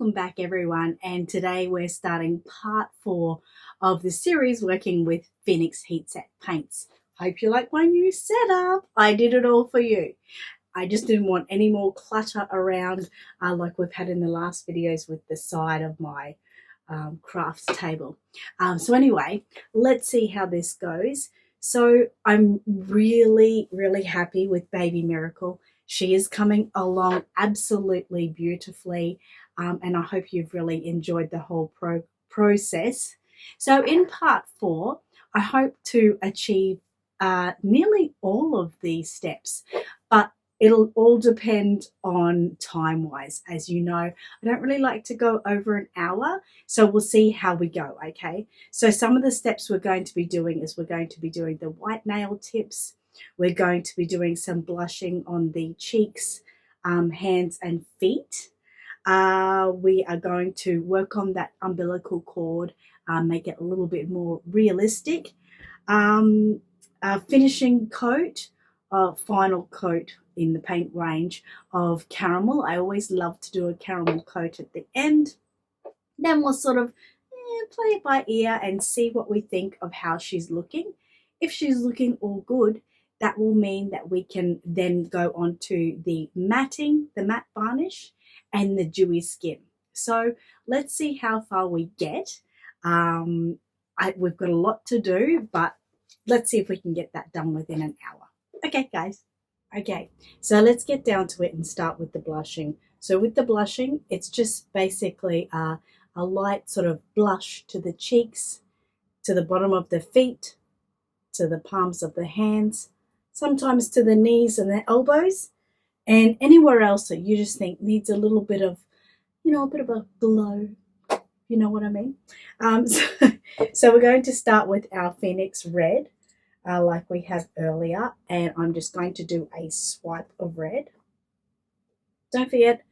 welcome back everyone, and today we're starting part 4 of the series working with Phoenix Heatset paints. Hope you like my new setup. I did it all for you. I just didn't want any more clutter around like we've had in the last videos with the side of my crafts table. So anyway, let's see how this goes. So I'm really happy with Baby Miracle. She is coming along absolutely beautifully, and I hope you've really enjoyed the whole process. So in part 4, I hope to achieve nearly all of these steps, but it'll all depend on time-wise. As you know, I don't really like to go over an hour, so we'll see how we go, okay? So some of the steps we're going to be doing is we're going to be doing the white nail tips. We're going to be doing some blushing on the cheeks, hands and feet. We are going to work on that umbilical cord, make it a little bit more realistic. Finishing coat, final coat in the paint range of caramel. I always love to do a caramel coat at the end. Then we'll sort of play it by ear and see what we think of how she's looking. If she's looking all good, that will mean that we can then go on to the matting, the matte varnish, and the dewy skin. So let's see how far we get. We've got a lot to do, but let's see if we can get that done within an hour. Okay, guys. Okay, so let's get down to it and start with the blushing. So with the blushing, it's just basically a light sort of blush to the cheeks, to the bottom of the feet, to the palms of the hands, sometimes to the knees and the elbows, and anywhere else that you just think needs a little bit of, a bit of a glow. You know what I mean? So we're going to start with our Phoenix Red, like we have earlier, and I'm just going to do a swipe of red. Don't forget,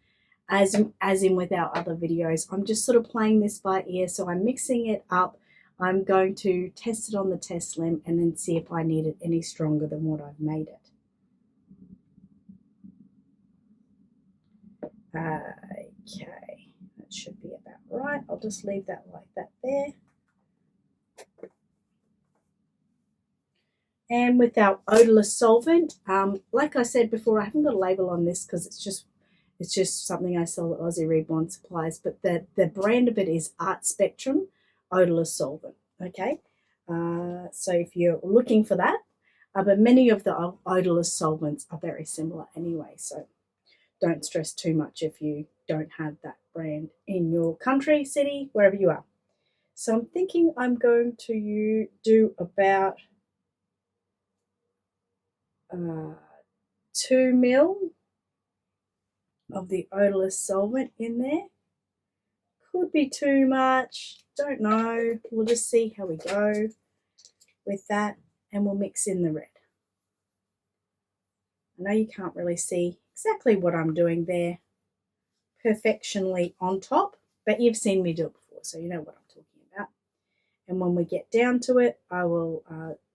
as in with our other videos, I'm just sort of playing this by ear, so I'm mixing it up. I'm going to test it on the test limb and then see if I need it any stronger than what I've made it. Okay, that should be about right. I'll just leave that like that there. And with our odorless solvent, like I said before, I haven't got a label on this because it's just something I sell at Aussie Reborn Supplies, but the brand of it is Art Spectrum odorless solvent. Okay, so if you're looking for that, but many of the odorless solvents are very similar anyway, so don't stress too much if you don't have that brand in your country, city, wherever you are. So I'm thinking I'm going to do about 2 ml of the odorless solvent in there. Could be too much, don't know. We'll just see how we go with that, and we'll mix in the red. I know you can't really see exactly what I'm doing there perfectionly on top, but you've seen me do it before, so you know what I'm talking about. And when we get down to it, I will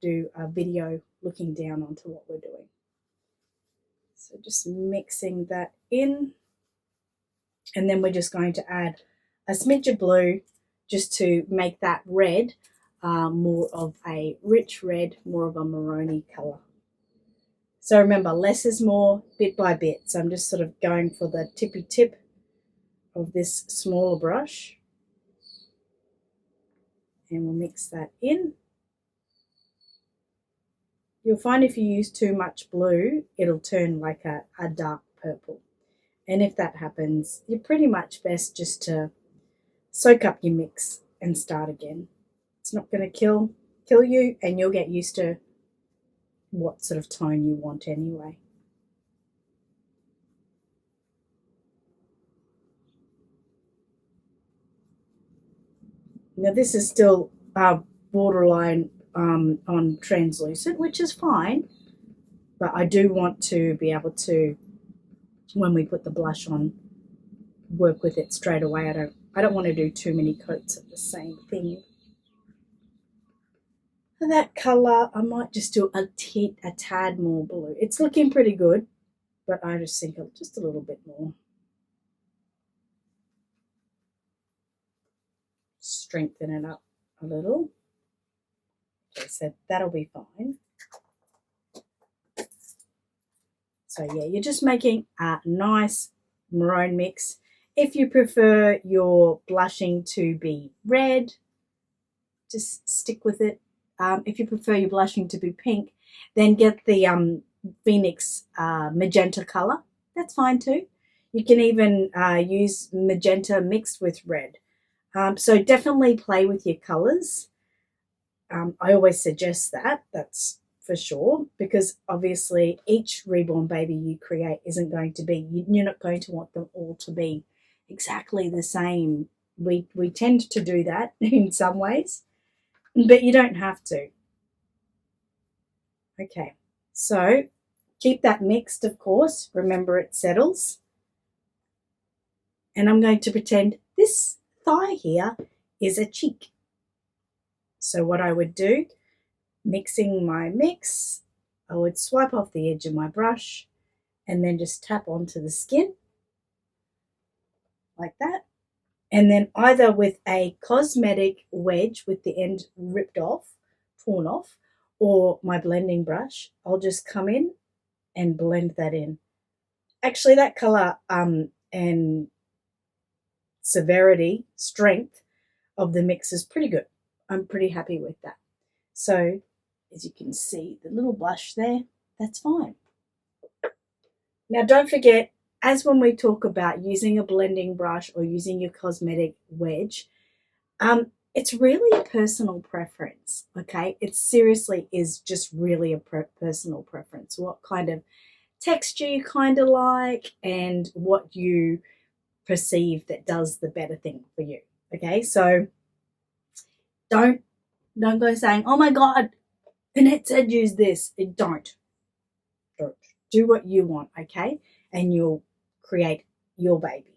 do a video looking down onto what we're doing. So just mixing that in, and then we're just going to add a smidge of blue just to make that red more of a rich red, more of a maroony colour. So remember, less is more, bit by bit. So I'm just sort of going for the tippy tip of this smaller brush, and we'll mix that in. You'll find if you use too much blue, it'll turn like a dark purple. And if that happens, you're pretty much best just to soak up your mix and start again. It's not going to kill you, and you'll get used to what sort of tone you want anyway. Now this is still borderline on translucent, which is fine, but I do want to be able to, when we put the blush on, work with it straight away. I don't want to do too many coats of the same thing. For that colour, I might just do a tad more blue. It's looking pretty good, but I just think just a little bit more. strengthen it up a little. Okay, so that'll be fine. So yeah, you're just making a nice maroon mix. If you prefer your blushing to be red, just stick with it. If you prefer your blushing to be pink, then get the Phoenix magenta color. That's fine too. You can even use magenta mixed with red. So definitely play with your colors. I always suggest that. That's for sure, because obviously each reborn baby you create isn't going to be, you're not going to want them all to be exactly the same. We tend to do that in some ways, but you don't have to. Okay, so keep that mixed, of course. Remember, it settles. And I'm going to pretend this thigh here is a cheek. So what I would do, mixing my mix, I would swipe off the edge of my brush and then just tap onto the skin like that. And then either with a cosmetic wedge with the end ripped off, torn off, or my blending brush, I'll just come in and blend that in. Actually, that color and severity, strength of the mix is pretty good. I'm pretty happy with that. So as you can see, the little blush there, that's fine. Now don't forget, as when we talk about using a blending brush or using your cosmetic wedge, it's really a personal preference, okay? It seriously is just really a personal preference. What kind of texture you kind of like and what you perceive that does the better thing for you, okay? So don't go saying, oh my God, Annette said use this. Don't. Do what you want, okay? And you'll create your baby.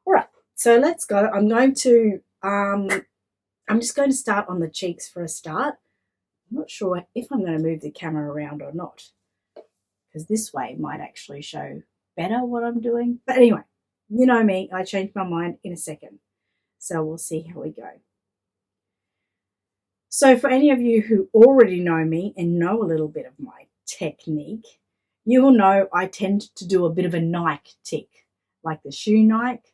All right, so let's go. I'm just going to start on the cheeks for a start. I'm not sure if I'm going to move the camera around or not, because this way might actually show better what I'm doing. But anyway, you know me, I change my mind in a second. So we'll see how we go. So for any of you who already know me and know a little bit of my technique, you will know I tend to do a bit of a Nike tick, like the Nike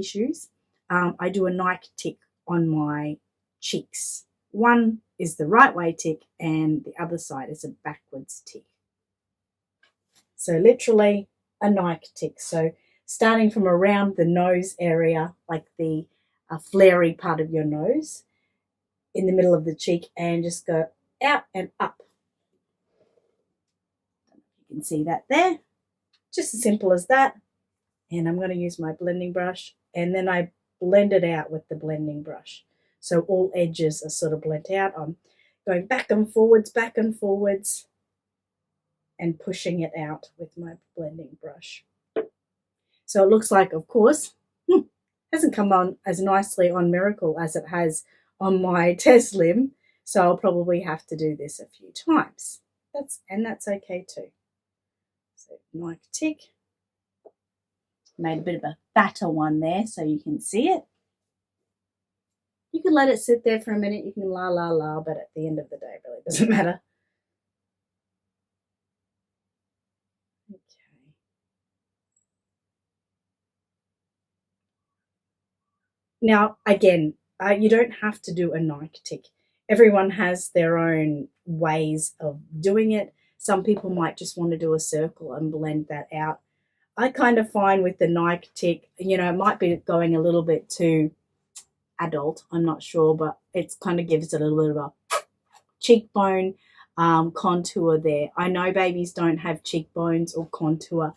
shoes. I do a Nike tick on my cheeks. One is the right way tick and the other side is a backwards tick. So literally a Nike tick. So starting from around the nose area, like the flary part of your nose, in the middle of the cheek, and just go out and up. You can see that there. Just as simple as that. And I'm going to use my blending brush, and then I blend it out with the blending brush. So all edges are sort of blent out. I'm going back and forwards, and pushing it out with my blending brush. So it looks like, of course, hasn't come on as nicely on Miracle as it has on my test limb. So I'll probably have to do this a few times. That's okay too. So Nike tick. Made a bit of a fatter one there so you can see it. You can let it sit there for a minute. You can la, but at the end of the day, it really doesn't matter. Okay. Now, again, you don't have to do a Nike tick. Everyone has their own ways of doing it. Some people might just want to do a circle and blend that out. I kind of find with the Nike tick, it might be going a little bit too adult. I'm not sure, but it kind of gives it a little bit of a cheekbone contour there. I know babies don't have cheekbones or contour,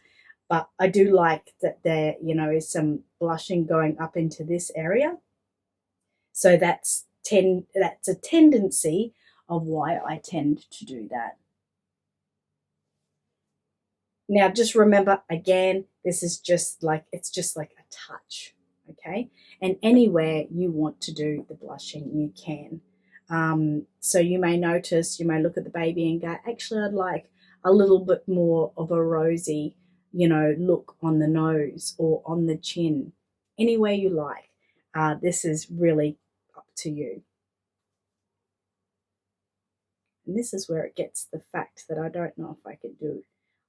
but I do like that there, is some blushing going up into this area. So that's a tendency of why I tend to do that. Now, just remember, again, this is it's just like a touch, okay? And anywhere you want to do the blushing, you can. So you may notice, you may look at the baby and go, actually, I'd like a little bit more of a rosy, look on the nose or on the chin, anywhere you like. This is really up to you. And this is where it gets the fact that I don't know if I can do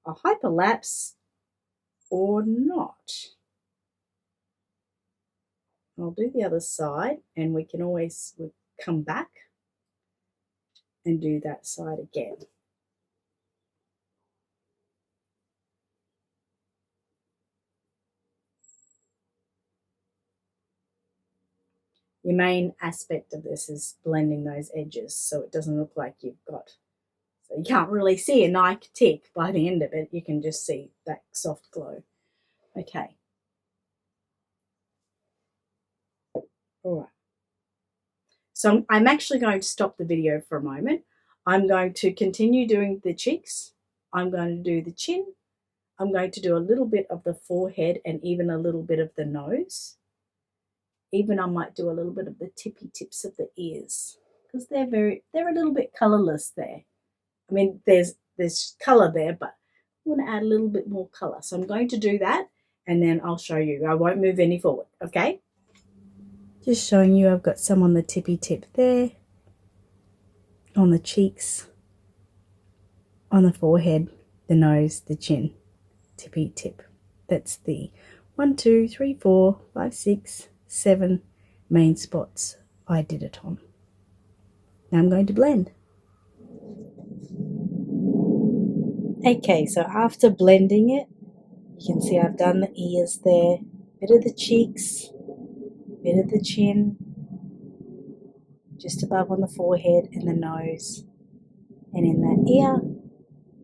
a hyperlapse or not. I'll do the other side, and we can always come back and do that side again. Your main aspect of this is blending those edges so it doesn't look like you've got, so you can't really see a Nike tick by the end of it. You can just see that soft glow. Okay. All right. So I'm actually going to stop the video for a moment. I'm going to continue doing the cheeks. I'm going to do the chin. I'm going to do a little bit of the forehead and even a little bit of the nose. Even I might do a little bit of the tippy tips of the ears because they're a little bit colorless there. I mean, there's color there, but I want to add a little bit more color. So I'm going to do that, and then I'll show you. I won't move any forward, okay? Just showing you I've got some on the tippy tip there, on the cheeks, on the forehead, the nose, the chin, tippy tip. That's the 1, 2, 3, 4, 5, 6, 7 main spots I did it on. Now I'm going to blend. Okay, so after blending it, you can see I've done the ears there, bit of the cheeks, bit of the chin, just above on the forehead and the nose. And in that ear,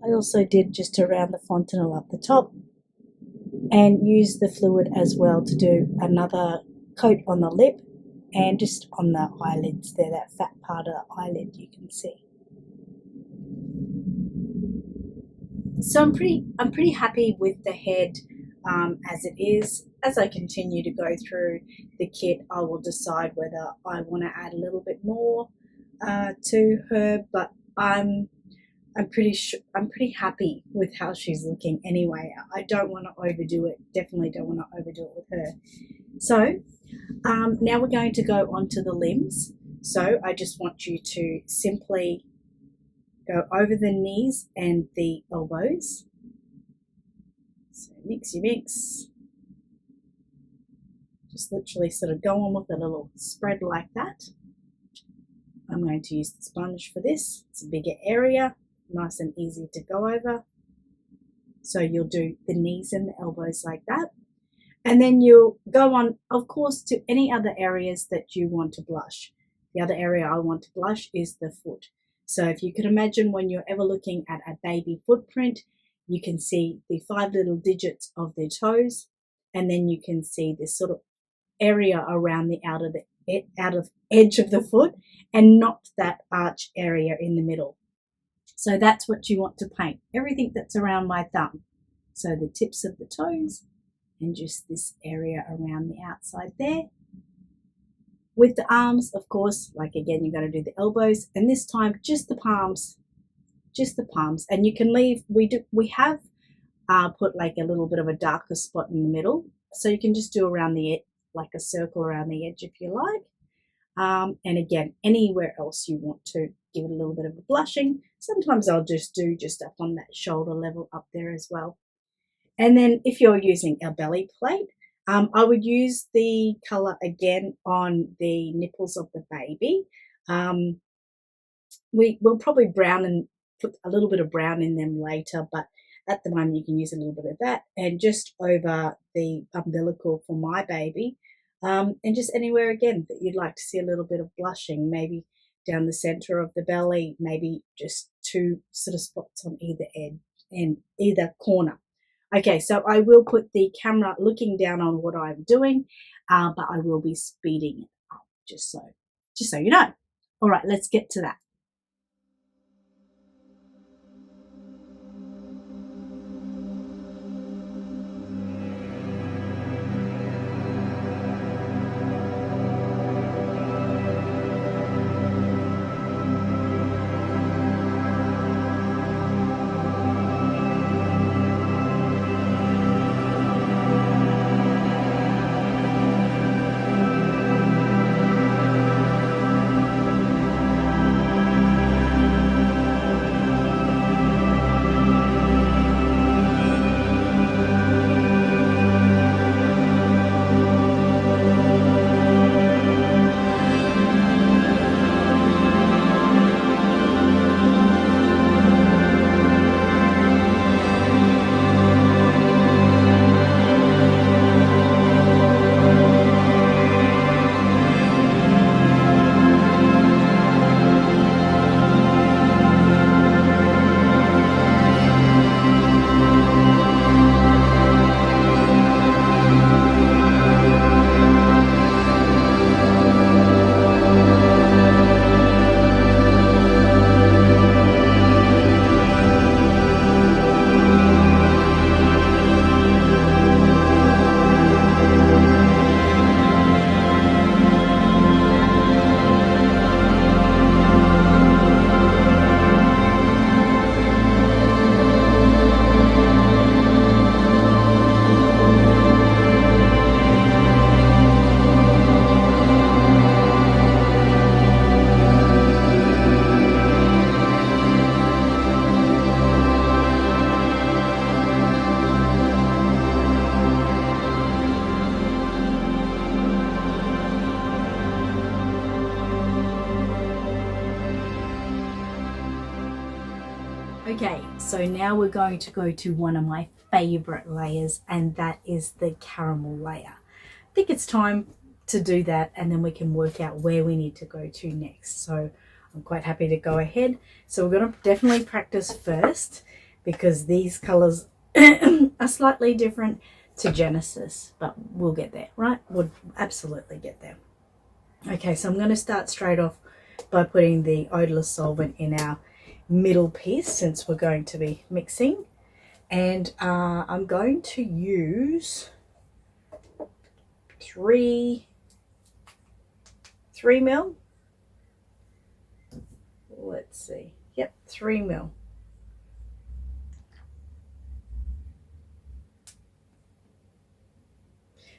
I also did just around the fontanelle up the top, and use the fluid as well to do another coat on the lip and just on the eyelids there, that fat part of the eyelid you can see. So I'm pretty happy with the head as it is. As I continue to go through the kit, I will decide whether I want to add a little bit more to her, but I'm pretty happy with how she's looking anyway. I don't want to overdo it. Definitely don't want to overdo it with her. So now we're going to go on to the limbs. So I just want you to simply go over the knees and the elbows. So mix. Just literally sort of go on with a little spread like that. I'm going to use the sponge for this. It's a bigger area, nice and easy to go over. So you'll do the knees and the elbows like that. And then you'll go on, of course, to any other areas that you want to blush. The other area I want to blush is the foot. So if you can imagine when you're ever looking at a baby footprint, you can see the 5 little digits of their toes, and then you can see this sort of area around the outer edge of the foot, and not that arch area in the middle. So that's what you want to paint, everything that's around my thumb. So the tips of the toes and just this area around the outside there. With the arms, of course, like again, you're going to do the elbows, and this time just the palms, and you can leave, we have put like a little bit of a darker spot in the middle, so you can just do around the edge, like a circle around the edge if you like. And again, anywhere else you want to give it a little bit of a blushing. Sometimes I'll just do just up on that shoulder level up there as well. And then if you're using a belly plate, I would use the color again on the nipples of the baby. We will probably brown and put a little bit of brown in them later, but at the moment you can use a little bit of that, and just over the umbilical for my baby, and just anywhere again that you'd like to see a little bit of blushing, maybe down the center of the belly, maybe just 2 sort of spots on either edge and either corner. Okay, so I will put the camera looking down on what I'm doing, but I will be speeding it up just so you know. All right, let's get to that. Okay, so now we're going to go to one of my favorite layers, and that is the caramel layer. I think it's time to do that, and then we can work out where we need to go to next. So I'm quite happy to go ahead. So we're going to definitely practice first, because these colors are slightly different to Genesis, but we'll get there, right? We'll absolutely get there. Okay, so I'm going to start straight off by putting the odorless solvent in our middle piece, since we're going to be mixing, and I'm going to use 3 mil. Let's see, yep, 3 mil.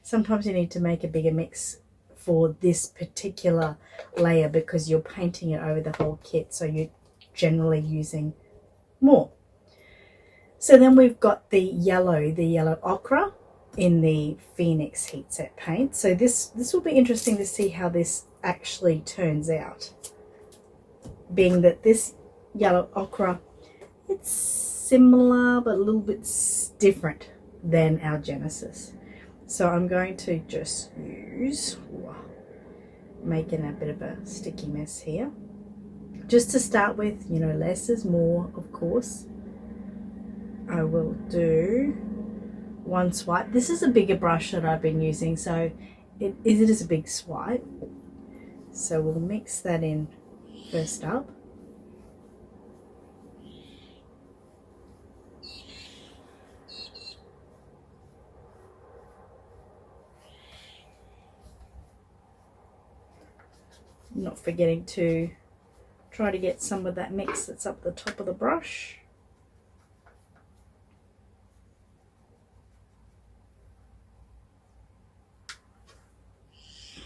Sometimes you need to make a bigger mix for this particular layer because you're painting it over the whole kit, so you're generally using more. So then we've got the yellow ochre in the Phoenix heat set paint. So this will be interesting to see how this actually turns out, being that this yellow ochre, it's similar but a little bit different than our Genesis. So I'm going to just use, making a bit of a sticky mess here. Just to start with, you know, less is more, of course. I will do 1 swipe. This is a bigger brush that I've been using, so it is a big swipe. So we'll mix that in first up. Not forgetting to try to get some of that mix that's up the top of the brush.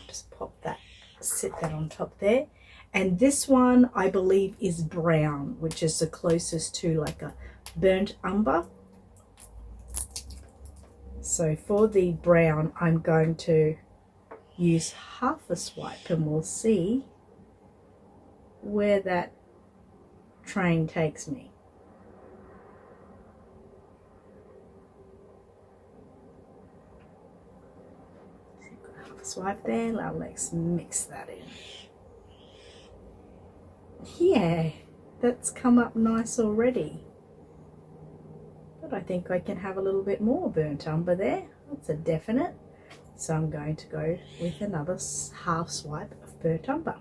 Just pop that, sit that on top there. And this one I believe is brown, which is the closest to like a burnt umber. So for the brown, I'm going to use half a swipe, and we'll see where that train takes me. Half a swipe there. Now let's mix that in. Yeah, that's come up nice already. But I think I can have a little bit more burnt umber there. That's a definite. So I'm going to go with another half swipe of burnt umber.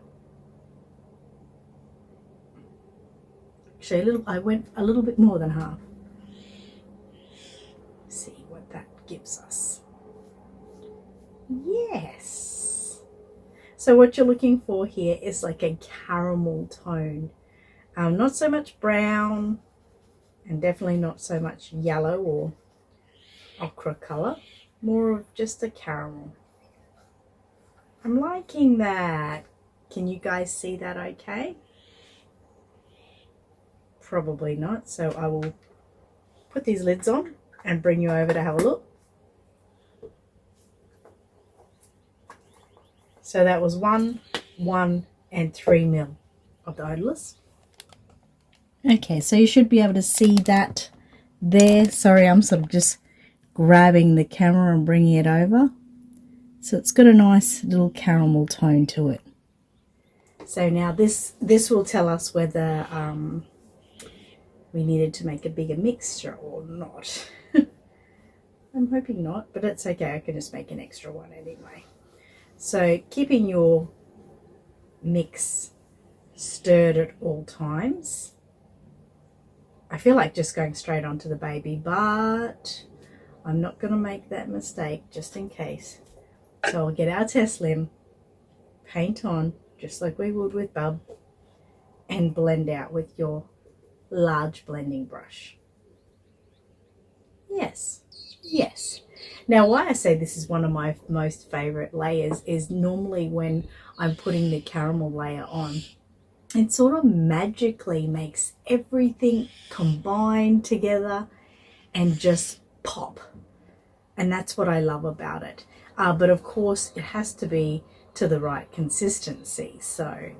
Actually, I went a little bit more than half. See what that gives us. Yes. So what you're looking for here is like a caramel tone. Not so much brown, and definitely not so much yellow or ochre color. More of just a caramel. I'm liking that. Can you guys see that okay? Probably not. So I will put these lids on and bring you over to have a look. So that was 1, 1 and 3 mil of the odorless. Okay, so you should be able to see that there. Sorry, I'm sort of just grabbing the camera and bringing it over. So it's got a nice little caramel tone to it. So now this will tell us whether we needed to make a bigger mixture or not. I'm hoping not, but it's okay. I can just make an extra one anyway. So keeping your mix stirred at all times. I feel like just going straight onto the baby, but I'm not going to make that mistake just in case. So I'll get our test limb, paint on just like we would with Bub, and blend out with your large blending brush. Yes, yes. Now why I say this is one of my most favorite layers is normally when I'm putting the caramel layer on, it sort of magically makes everything combine together and just pop. And that's what I love about it. But of course it has to be to the right consistency. So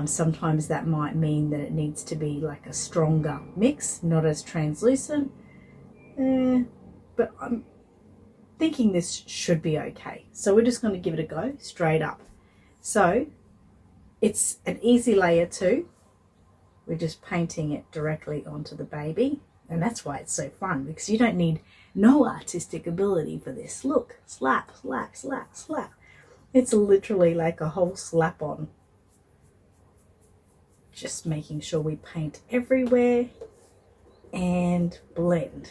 Sometimes that might mean that it needs to be like a stronger mix, not as translucent. But I'm thinking this should be okay. So we're just going to give it a go straight up. So it's an easy layer too. We're just painting it directly onto the baby. And that's why it's so fun, because you don't need no artistic ability for this. Look, slap, slap, slap, slap. It's literally like a whole slap on. Just making sure we paint everywhere and blend.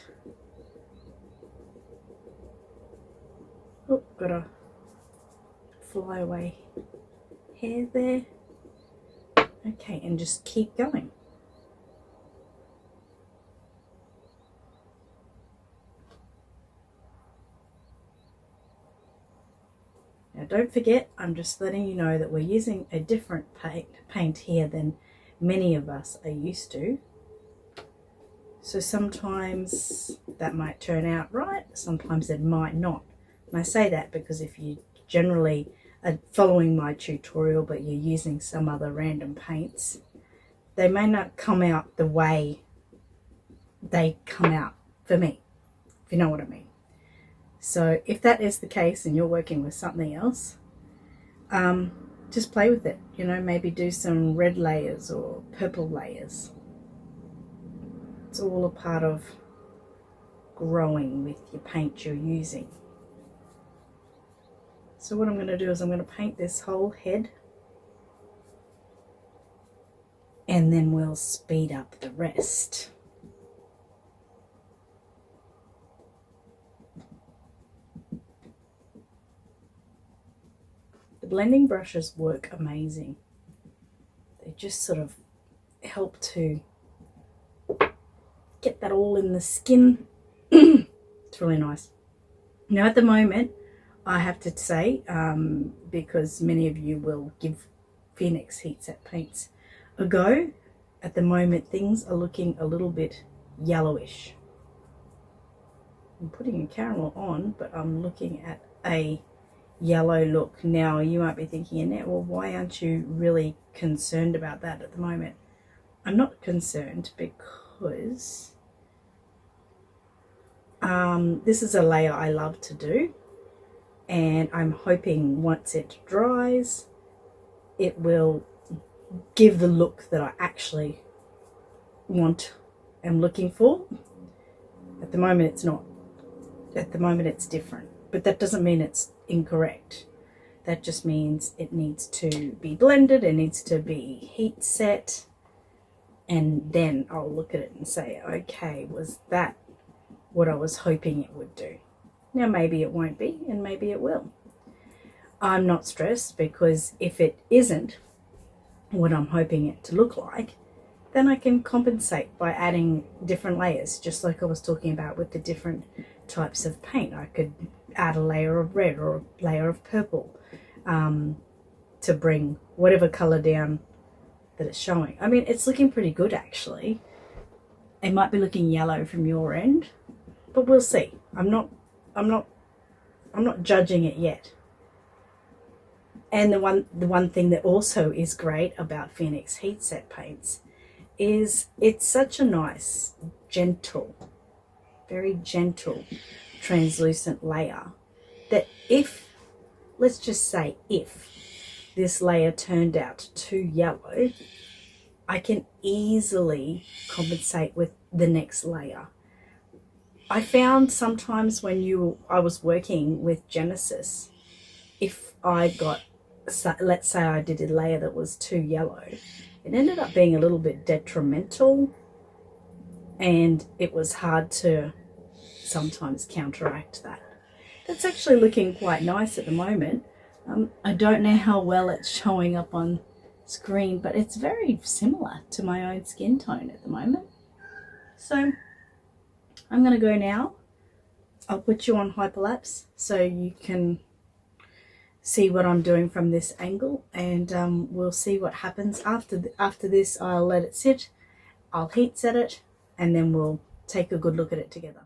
Oh, got a flyaway hair there. Okay, and just keep going. Now don't forget, I'm just letting you know that we're using a different paint here than many of us are used to. So sometimes that might turn out right, sometimes it might not. And I say that because if you generally are following my tutorial but you're using some other random paints, they may not come out the way they come out for me, if you know what I mean. So if that is the case and you're working with something else, just play with it. You know, maybe do some red layers or purple layers. It's all a part of growing with your paint you're using. So what I'm going to do is I'm going to paint this whole head, and then we'll speed up the rest. The blending brushes work amazing. They just sort of help to get that all in the skin. It's really nice. Now at the moment, I have to say, because many of you will give Phoenix Heat Set paints a go, at the moment things are looking a little bit yellowish. I'm putting a caramel on, but I'm looking at a yellow look. Now you might be thinking, Annette, well, why aren't you really concerned about that at the moment? I'm not concerned because this is a layer I love to do, and I'm hoping once it dries it will give the look that I actually want and looking for. At the moment it's not. At the moment it's different, but that doesn't mean it's incorrect. That just means it needs to be blended, it needs to be heat set, and then I'll look at it and say, okay, was that what I was hoping it would do? Now maybe it won't be, and maybe it will. I'm not stressed, because if it isn't what I'm hoping it to look like, then I can compensate by adding different layers, just like I was talking about with the different types of paint. I could add a layer of red or a layer of purple to bring whatever color down that it's showing. I mean, it's looking pretty good actually. It might be looking yellow from your end, but we'll see. I'm not judging it yet. And the one thing that also is great about Phoenix Heat Set paints is it's such a nice, gentle, very gentle, translucent layer that if, let's just say if this layer turned out too yellow, I can easily compensate with the next layer. I found sometimes when I was working with Genesis, if I got, let's say I did a layer that was too yellow, it ended up being a little bit detrimental, and it was hard to sometimes counteract that. That's actually looking quite nice at the moment. I don't know how well it's showing up on screen, but it's very similar to my own skin tone at the moment. So I'm going to go now. I'll put you on hyperlapse so you can see what I'm doing from this angle, and we'll see what happens after this. I'll let it sit, I'll heat set it, and then we'll take a good look at it together.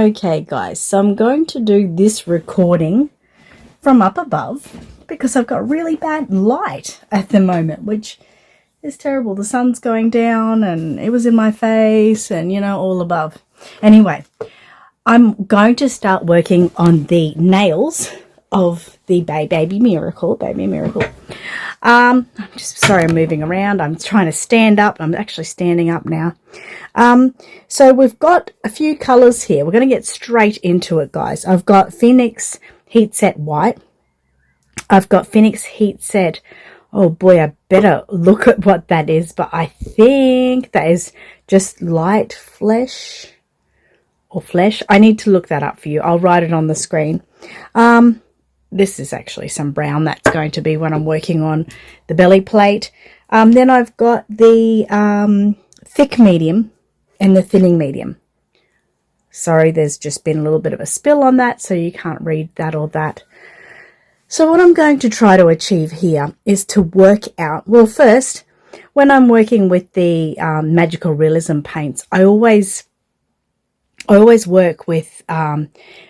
Okay guys, so I'm going to do this recording from up above because I've got really bad light at the moment, which is terrible. The sun's going down and it was in my face and, you know, all above. Anyway, I'm going to start working on the nails of the baby miracle. I'm just sorry, I'm moving around. I'm trying to stand up. I'm actually standing up now. So we've got a few colors here. We're going to get straight into it, guys. I've got Phoenix Heat Set White. I've got Phoenix Heat Set. Oh boy, I better look at what that is, but I think that is just light flesh or flesh. I need to look that up for you. I'll write it on the screen. This is actually some brown. That's going to be when I'm working on the belly plate. Then I've got the thick medium and the thinning medium. Sorry, there's just been a little bit of a spill on that, so you can't read that or that. So what I'm going to try to achieve here is to work out, well, first, when I'm working with the magical realism paints, I always work with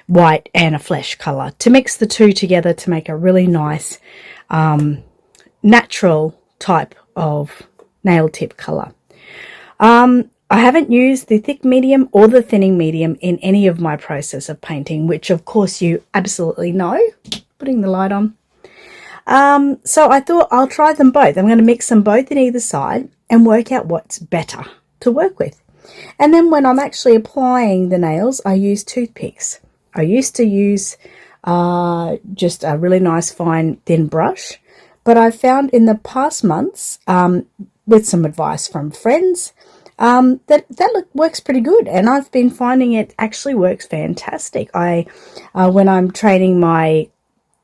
white and a flesh color to mix the two together to make a really nice natural type of nail tip color. I haven't used the thick medium or the thinning medium in any of my process of painting, which of course you absolutely know. Putting the light on. So I thought I'll try them both. I'm going to mix them both in either side and work out what's better to work with. And then when I'm actually applying the nails, I use toothpicks. I used to use just a really nice fine thin brush, but I've found in the past months, with some advice from friends, that works pretty good, and I've been finding it actually works fantastic. When I'm training my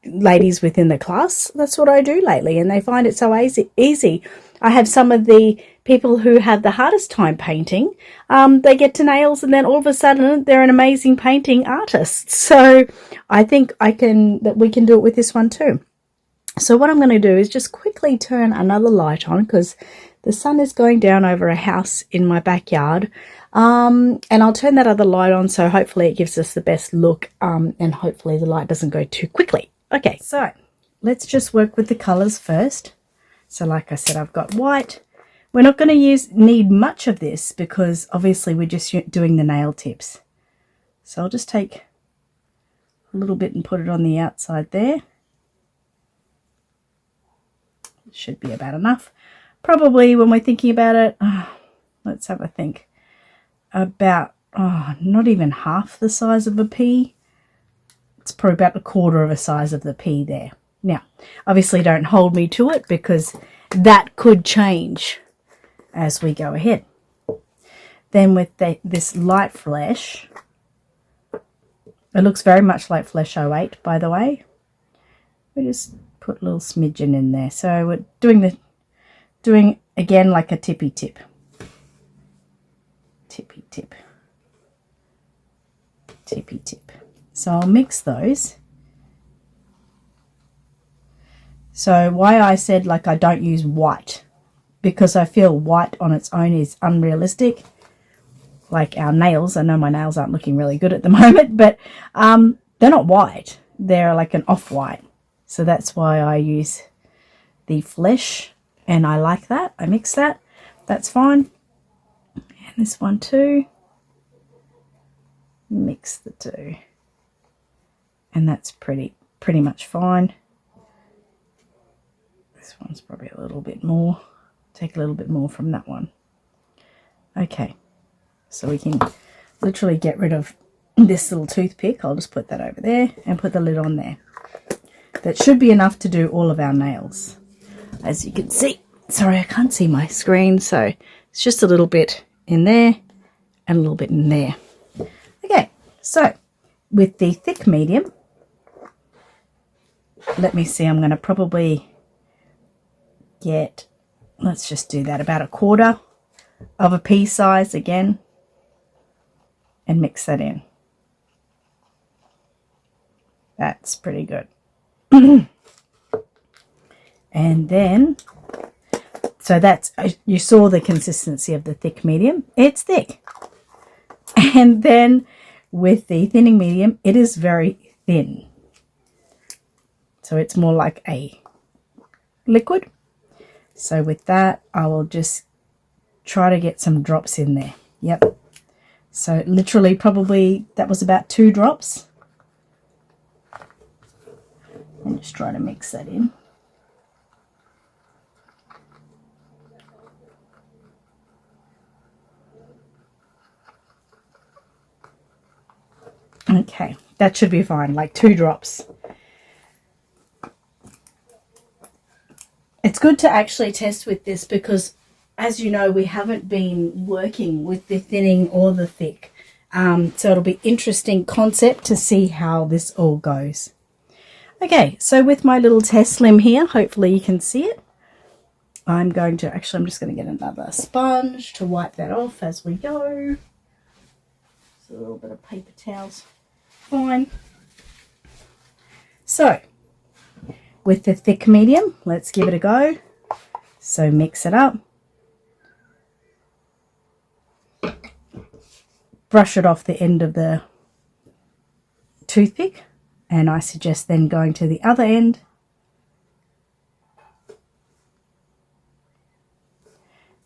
ladies within the class, that's what I do lately, and they find it so easy. I have some of the people who have the hardest time painting, they get to nails and then all of a sudden they're an amazing painting artist. So I think that we can do it with this one too. So what I'm going to do is just quickly turn another light on because the sun is going down over a house in my backyard, and I'll turn that other light on so hopefully it gives us the best look, and hopefully the light doesn't go too quickly. Okay, so let's just work with the colors first. So like I said, I've got white. We're not going to need much of this because obviously we're just doing the nail tips. So I'll just take a little bit and put it on the outside there. Should be about enough. Probably when we're thinking about it, let's have a think. About, not even half the size of a pea. It's probably about a quarter of a size of the pea there. Now, obviously don't hold me to it because that could change as we go ahead. Then with this light flesh, it looks very much like Flesh 08, by the way. We just put a little smidgen in there. So we're doing again like a tippy tip. Tippy tip. Tippy tip. So I'll mix those. So why I said like I don't use white, because I feel white on its own is unrealistic. Like our nails, I know my nails aren't looking really good at the moment, but they're not white. They're like an off-white. So that's why I use the flesh, and I like that. I mix that. That's fine. And this one too. Mix the two. And that's pretty much fine. This one's probably a little bit more. Take a little bit more from that one. Okay, so we can literally get rid of this little toothpick. I'll just put that over there and put the lid on there. That should be enough to do all of our nails. As you can see, sorry, I can't see my screen, so it's just a little bit in there and a little bit in there. Okay, so with the thick medium, let me see, I'm going to probably get, let's just do that, about a quarter of a pea size again, and mix that in. That's pretty good. And then, so that's, you saw the consistency of the thick medium. It's thick. And then with the thinning medium, it is very thin. So it's more like a liquid. So with that, I will just try to get some drops in there. Yep. So literally probably that was about 2 drops. And just try to mix that in. Okay, that should be fine, like 2 drops. It's good to actually test with this because, as you know, we haven't been working with the thinning or the thick. So it'll be interesting concept to see how this all goes. Okay, so with my little test slim here, hopefully you can see it. I'm just going to get another sponge to wipe that off as we go. Just a little bit of paper towels. Fine. So, with the thick medium, let's give it a go. So mix it up. Brush it off the end of the toothpick, and I suggest then going to the other end.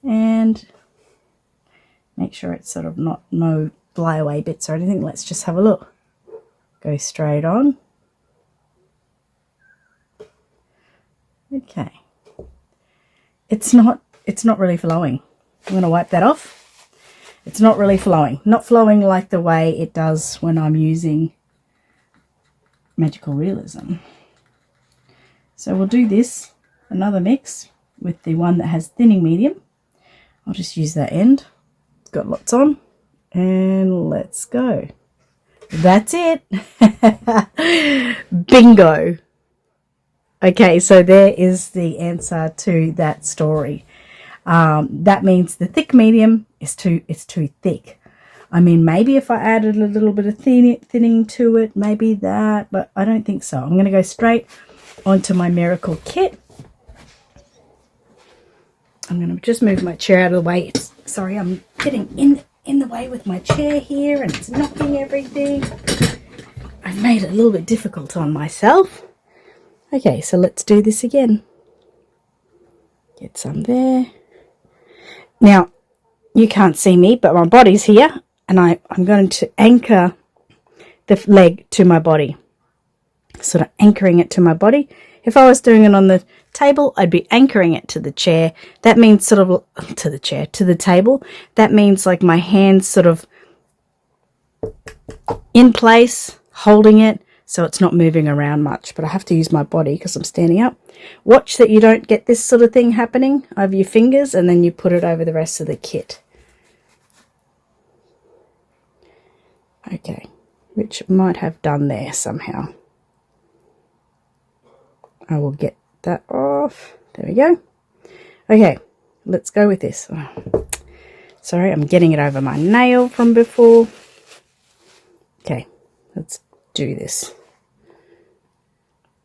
And make sure it's sort of no flyaway bits or anything. Let's just have a look. Go straight on. Okay. It's not really flowing. I'm going to wipe that off. It's not really flowing. Not flowing like the way it does when I'm using Magical Realism. So we'll do this, another mix with the one that has thinning medium. I'll just use that end. It's got lots on. And let's go. That's it. Bingo. Okay, so there is the answer to that story. That means the thick medium is too thick. I mean, maybe if I added a little bit of thinning to it, maybe that, but I don't think so. I'm going to go straight onto my Miracle Kit. I'm going to just move my chair out of the way. Sorry, I'm getting in the way with my chair here and it's knocking everything. I've made it a little bit difficult on myself. Okay, so let's do this again. Get some there. Now, you can't see me, but my body's here, and I'm going to anchor the leg to my body. Sort of anchoring it to my body. If I was doing it on the table, I'd be anchoring it to the chair. That means sort of to the table. That means like my hands sort of in place, holding it, so it's not moving around much. But I have to use my body because I'm standing up. Watch that you don't get this sort of thing happening over your fingers, and then you put it over the rest of the kit. Okay, which might have done there somehow. I will get that off. There we go. Okay, let's go with this. Oh, sorry, I'm getting it over my nail from before. Okay, let's do this.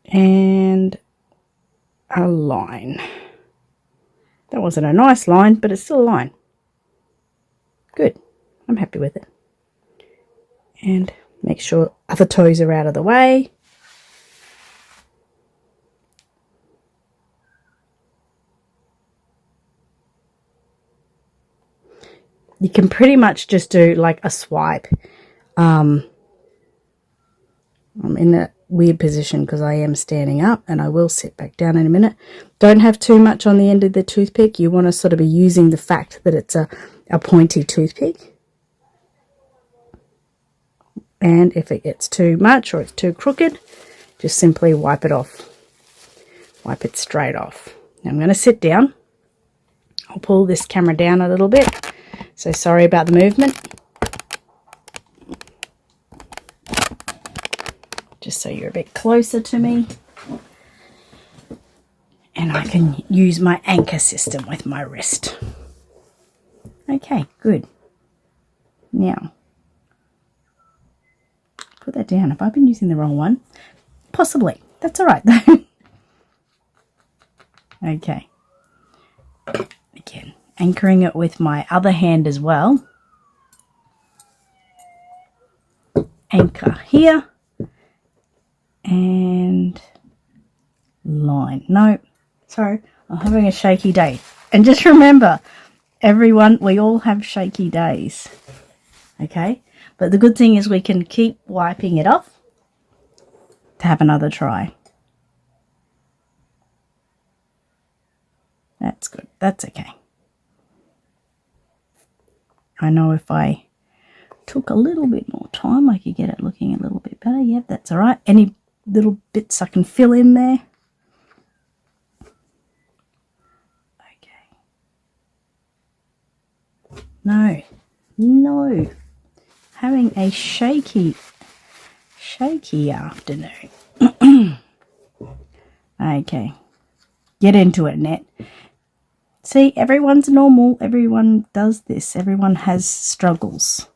And a line. That wasn't a nice line, but it's still a line. Good. I'm happy with it. And make sure other toes are out of the way. You can pretty much just do like a swipe. I'm in a weird position because I am standing up, and I will sit back down in a minute. Don't have too much on the end of the toothpick. You want to sort of be using the fact that it's a pointy toothpick. And if it gets too much or it's too crooked, just simply wipe it off. Wipe it straight off. Now I'm going to sit down. I'll pull this camera down a little bit. So sorry about the movement. Just so you're a bit closer to me. And I can use my anchor system with my wrist. Okay, good. Now, put that down. Have I been using the wrong one? Possibly. That's all right, though. Okay. Again, anchoring it with my other hand as well. anchor here and line. No, sorry, I'm having a shaky day. And just remember, everyone, we all have shaky days, okay? But the good thing is we can keep wiping it off to have another try. That's good. That's okay. I know if I took a little bit more time, I could get it looking a little bit better. Yep, that's all right. Any little bits I can fill in there. Okay. No. Having a shaky afternoon. Okay. Get into it, Annette. See, everyone's normal. Everyone does this. Everyone has struggles.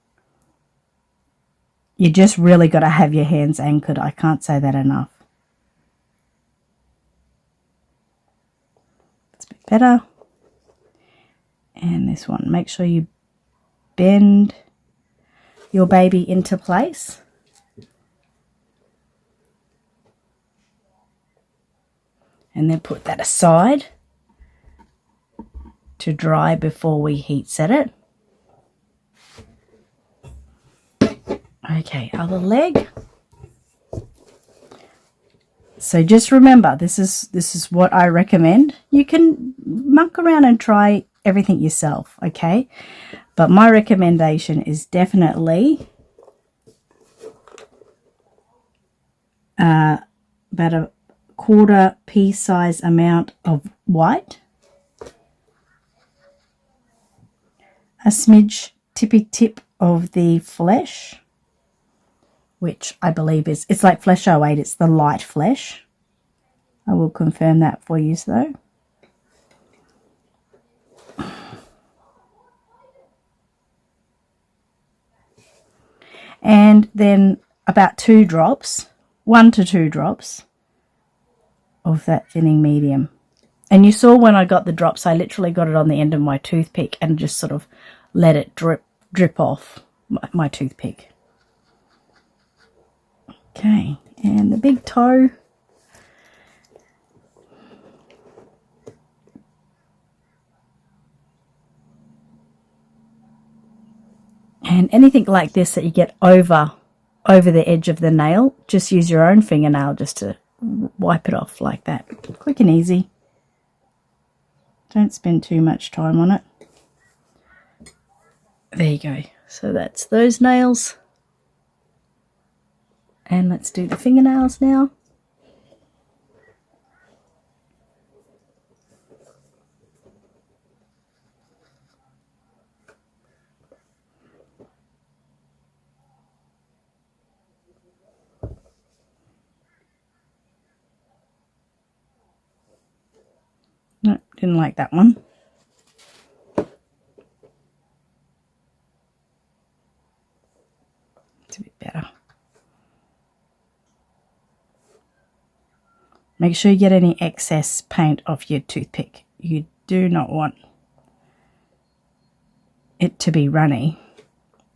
You just really got to have your hands anchored. I can't say that enough. It's a bit better. And this one, make sure you bend your baby into place. And then put that aside to dry before we heat set it. Okay, other leg. So just remember, this is what I recommend. You can muck around and try everything yourself, okay? But my recommendation is definitely about a quarter pea size amount of white, a smidge tippy tip of the flesh, which I believe it's like flesh 08, it's the light flesh. I will confirm that for you though. And then about 2 drops, 1 to 2 drops of that thinning medium. And you saw when I got the drops, I literally got it on the end of my toothpick and just sort of let it drip off my toothpick. Okay, and the big toe. And anything like this that you get over the edge of the nail, just use your own fingernail just to wipe it off like that. Quick and easy. Don't spend too much time on it. There you go. So that's those nails. And let's do the fingernails now. No, didn't like that one. It's a bit better. Make sure you get any excess paint off your toothpick. You do not want it to be runny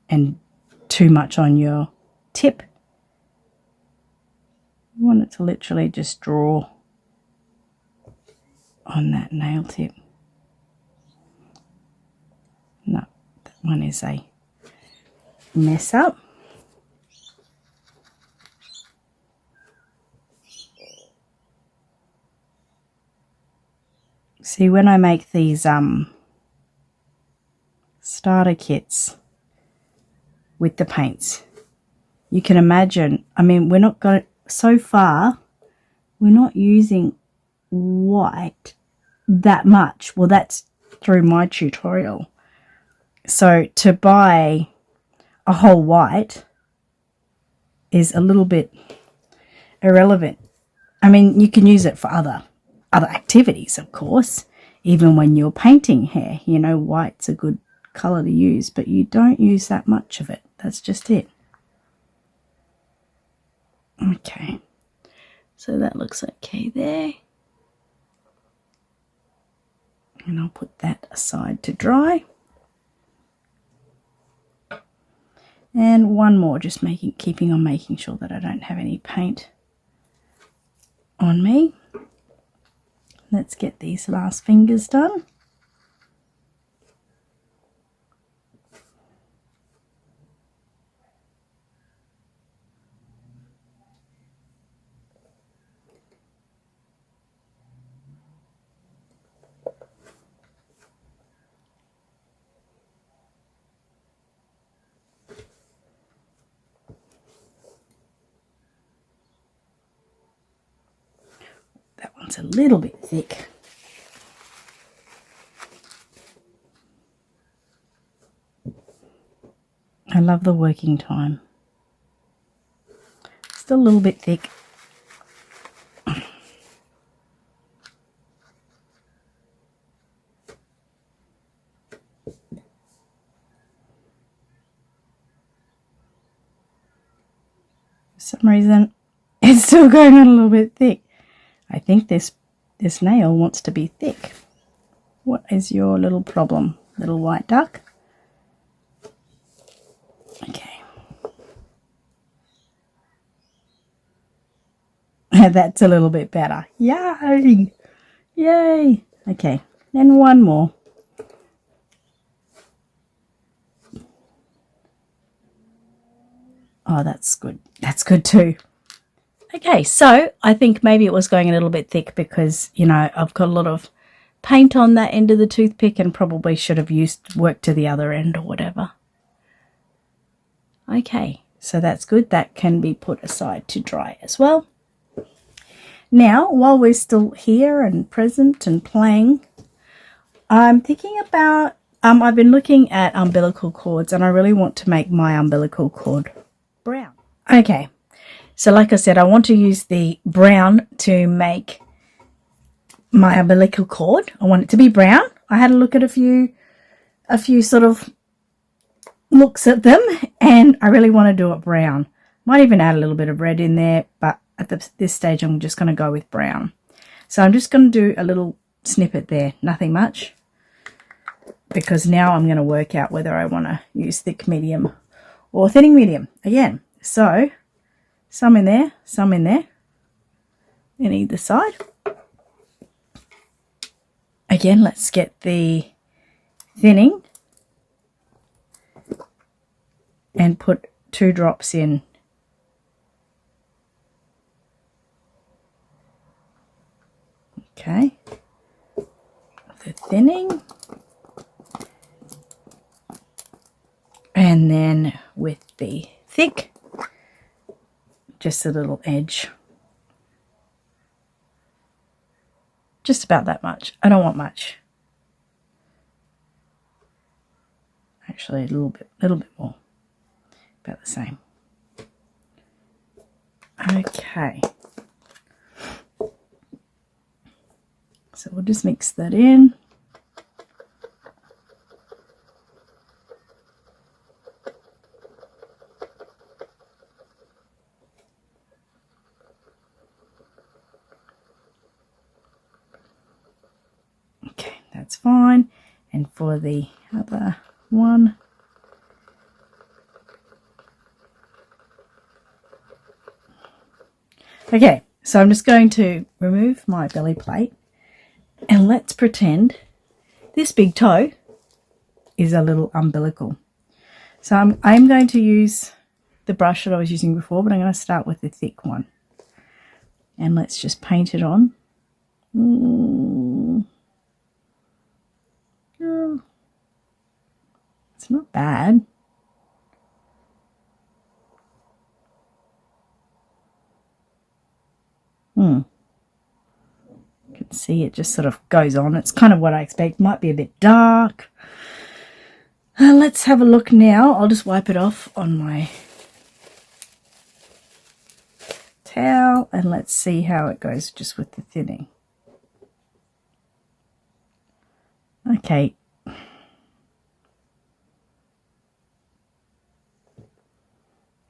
and too much on your tip. You want it to literally just draw on that nail tip. No, that one is a mess up. See, when I make these starter kits with the paints, you can imagine, I mean, we're not going, so far, we're not using white that much. Well, that's through my tutorial. So to buy a whole white is a little bit irrelevant. I mean, you can use it for other activities, of course. Even when you're painting hair, you know, white's a good colour to use, but you don't use that much of it. That's just it. Okay, so that looks okay there. And I'll put that aside to dry. And one more, just keeping on making sure that I don't have any paint on me. Let's get these last fingers done. That one's a little bit thick. I love the working time. Still a little bit thick. For some reason, it's still going on a little bit thick. I think this nail wants to be thick. What is your little problem, little white duck? Okay. That's a little bit better. Yay! Yay! Okay, then one more. Oh, that's good. That's good too. Okay, so I think maybe it was going a little bit thick because, you know, I've got a lot of paint on that end of the toothpick and probably should have worked to the other end or whatever. Okay, so that's good. That can be put aside to dry as well. Now, while we're still here and present and playing, I'm thinking about, I've been looking at umbilical cords and I really want to make my umbilical cord brown. Okay, so like I said, I want to use the brown to make my umbilical cord. I want it to be brown. I had a look at a few sort of looks at them and I really want to do it brown. Might even add a little bit of red in there, but at this stage I'm just going to go with brown. So I'm just going to do a little snippet there, nothing much, because now I'm going to work out whether I want to use thick medium or thinning medium again. So some in there in either side. Again, let's get the thinning and put 2 drops in. Okay, the thinning, and then with the thick, just a little edge, just about that much. I don't want much, actually a little bit more, about the same. Okay. So we'll just mix that in. Okay, that's fine. And for the other one, okay, so I'm just going to remove my belly plate. And let's pretend this big toe is a little umbilical. So I'm going to use the brush that I was using before, but I'm going to start with the thick one. And let's just paint it on. It's not bad. You can see it just sort of goes on. It's kind of what I expect. Might be a bit dark. Let's have a look now. I'll just wipe it off on my towel and let's see how it goes just with the thinning. Okay.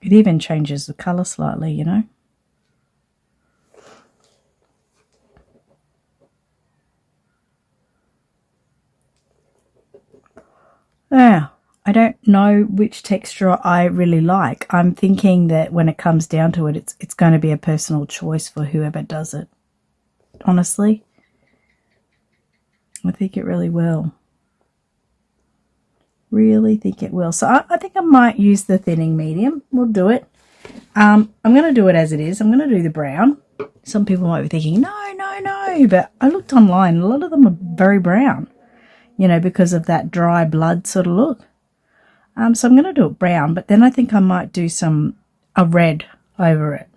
It even changes the colour slightly, you know. Now, I don't know which texture I really like. I'm thinking that when it comes down to it, it's going to be a personal choice for whoever does it. Honestly, I think it really will. Really think it will. So I think I might use the thinning medium. We'll do it. I'm going to do it as it is. I'm going to do the brown. Some people might be thinking, no, no, no. But I looked online. A lot of them are very brown, you know, because of that dry blood sort of look. So I'm going to do it brown, but then I think I might do a red over it.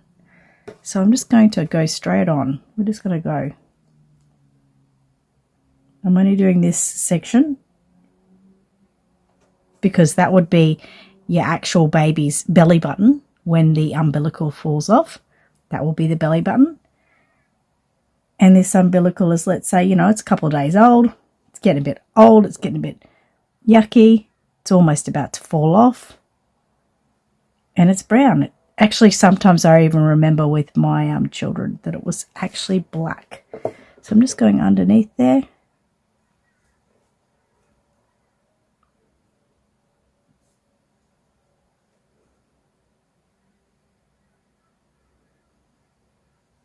So I'm just going to go straight on. We're just going to go. I'm only doing this section because that would be your actual baby's belly button when the umbilical falls off. That will be the belly button. And this umbilical is, let's say, you know, it's a couple of days old. It's getting a bit old. It's getting a bit yucky. It's almost about to fall off. And it's brown. Actually, sometimes I even remember with my children that it was actually black. So I'm just going underneath there.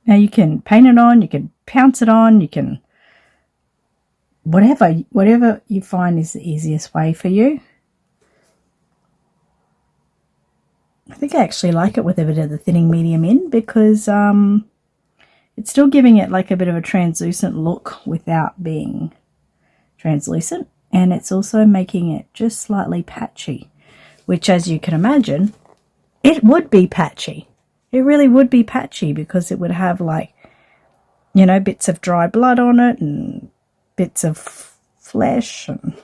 Now you can paint it on, you can pounce it on, you can whatever you find is the easiest way for you. I think I actually like it with a bit of the thinning medium in because it's still giving it like a bit of a translucent look without being translucent, and it's also making it just slightly patchy, which, as you can imagine, it would be patchy. It really would be patchy because it would have, like, you know, bits of dry blood on it and bits of flesh. And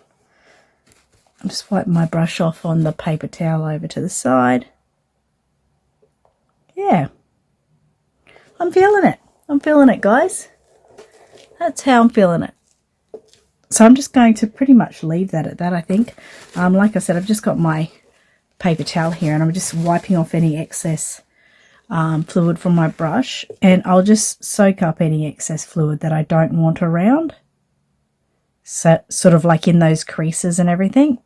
I'll just wipe my brush off on the paper towel over to the side. Yeah. I'm feeling it. I'm feeling it, guys. That's how I'm feeling it. So I'm just going to pretty much leave that at that, I think. Like I said, I've just got my paper towel here and I'm just wiping off any excess fluid from my brush, and I'll just soak up any excess fluid that I don't want around, so sort of like in those creases and everything.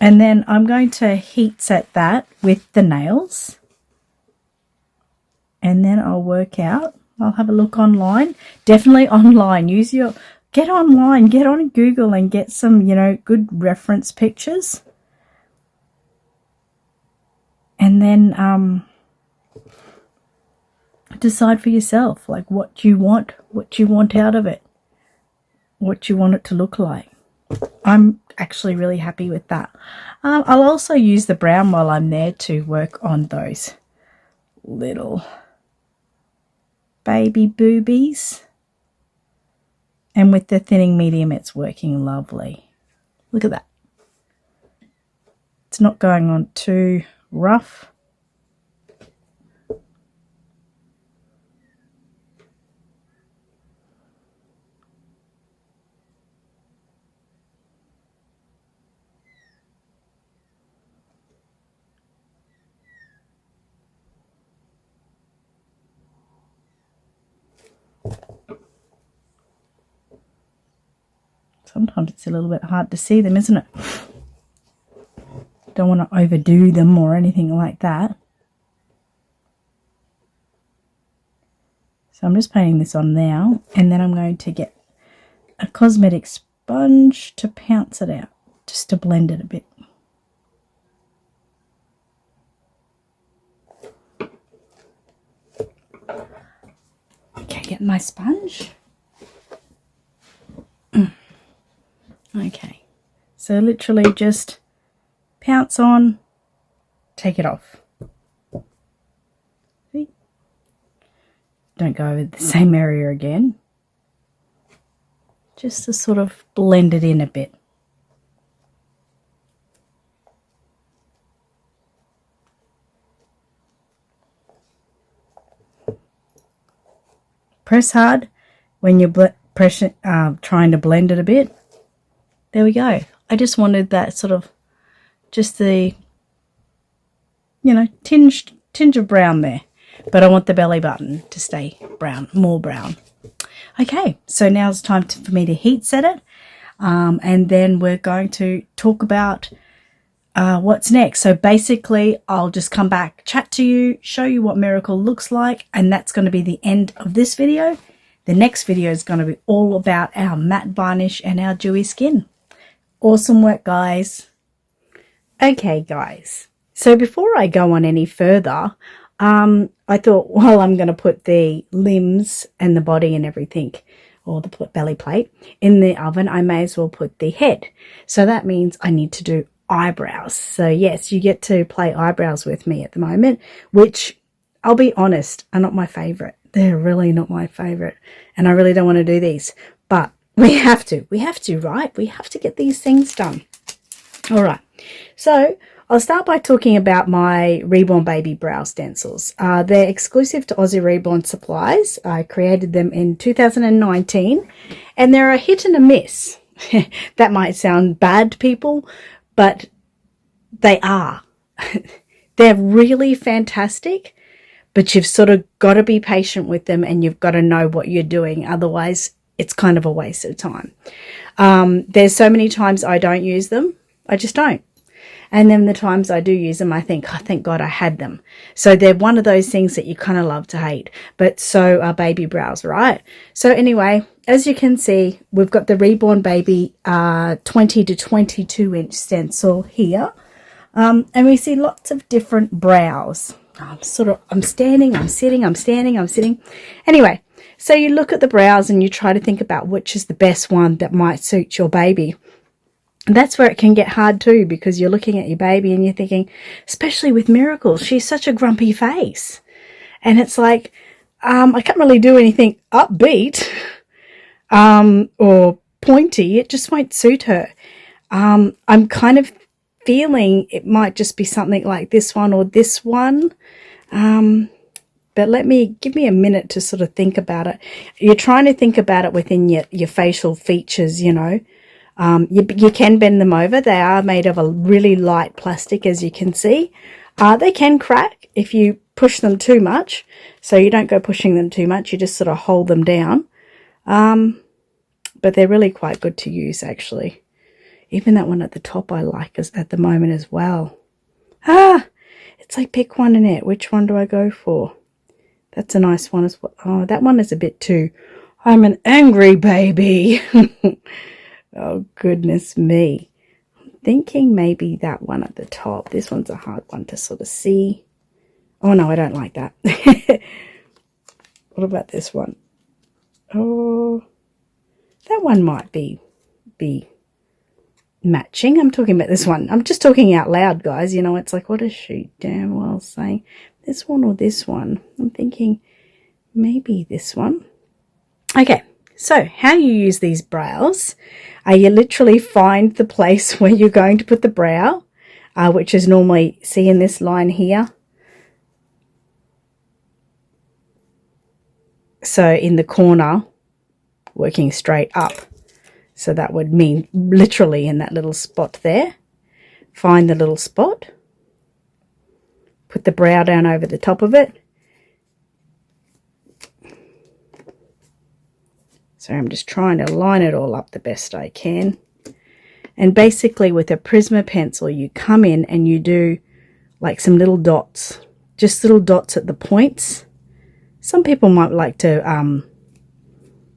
And then I'm going to heat set that with the nails, and then I'll work out. I'll have a look online. Definitely online. Get online, get on Google and get some, you know, good reference pictures. And then decide for yourself, like, what you want out of it, what you want it to look like. I'm actually really happy with that. I'll also use the brown while I'm there to work on those little baby boobies. And with the thinning medium, it's working lovely. Look at that. It's not going on too rough. Sometimes it's a little bit hard to see them, isn't it? Don't want to overdo them or anything like that. So I'm just painting this on now, and then I'm going to get a cosmetic sponge to pounce it out, just to blend it a bit. Okay, get my sponge. Okay, so literally just pounce on, take it off. See? Don't go over the same area again. Just to sort of blend it in a bit. Press hard when you're trying to blend it a bit. There we go. I just wanted that sort of, just the, you know, tinge of brown there. But I want the belly button to stay brown, more brown. Okay, so now it's time for me to heat set it. and then we're going to talk about what's next. So basically, I'll just come back, chat to you, show you what Miracle looks like, and that's going to be the end of this video. The next video is going to be all about our matte varnish and our dewy skin. Awesome work, guys. Okay, guys. So before I go on any further, I thought, well, I'm going to put the limbs and the body and everything, or the belly plate, in the oven. I may as well put the head. So that means I need to do eyebrows. So yes, you get to play eyebrows with me at the moment, which I'll be honest, are not my favorite. They're really not my favorite, and I really don't want to do these, but we have to, right? We have to get these things done. All right, so I'll start by talking about my Reborn baby brow stencils. They're exclusive to Aussie Reborn supplies. I created them in 2019, and they're a hit and a miss. That might sound bad, people, but they are. They're really fantastic, but you've sort of got to be patient with them, and you've got to know what you're doing. Otherwise, it's kind of a waste of time. There's so many times I don't use them. I just don't. And then the times I do use them, I think, oh, thank God I had them. So they're one of those things that you kind of love to hate. But so are baby brows, right? So anyway, as you can see, we've got the Reborn Baby 20 to 22 inch stencil here. And we see lots of different brows. I'm standing, I'm sitting, I'm standing, I'm sitting. Anyway, so you look at the brows and you try to think about which is the best one that might suit your baby. And that's where it can get hard too, because you're looking at your baby and you're thinking, especially with Miracle, she's such a grumpy face. And it's like, I can't really do anything upbeat or pointy. It just won't suit her. I'm kind of feeling it might just be something like this one or this one. But give me a minute to sort of think about it. You're trying to think about it within your facial features, you know. You can bend them over. They are made of a really light plastic, as you can see. They can crack if you push them too much. So you don't go pushing them too much. You just sort of hold them down. But they're really quite good to use, actually. Even that one at the top I like at the moment as well. It's like, pick one, Annette. Which one do I go for? That's a nice one as well. Oh, that one is a bit too, I'm an angry baby. Oh, goodness me. I'm thinking maybe that one at the top. This one's a hard one to sort of see. Oh, no, I don't like that. What about this one? Oh, that one might be matching. I'm talking about this one. I'm just talking out loud, guys. You know, it's like, what is she damn well saying? This one or this one? I'm thinking maybe this one. Okay, so how you use these brows, you literally find the place where you're going to put the brow, which is normally, see in this line here. So in the corner, working straight up. So that would mean literally in that little spot there. Find the little spot. Put the brow down over the top of it. So I'm just trying to line it all up the best I can. And basically with a Prisma pencil, you come in and you do like some little dots. Just little dots at the points. Some people might like to,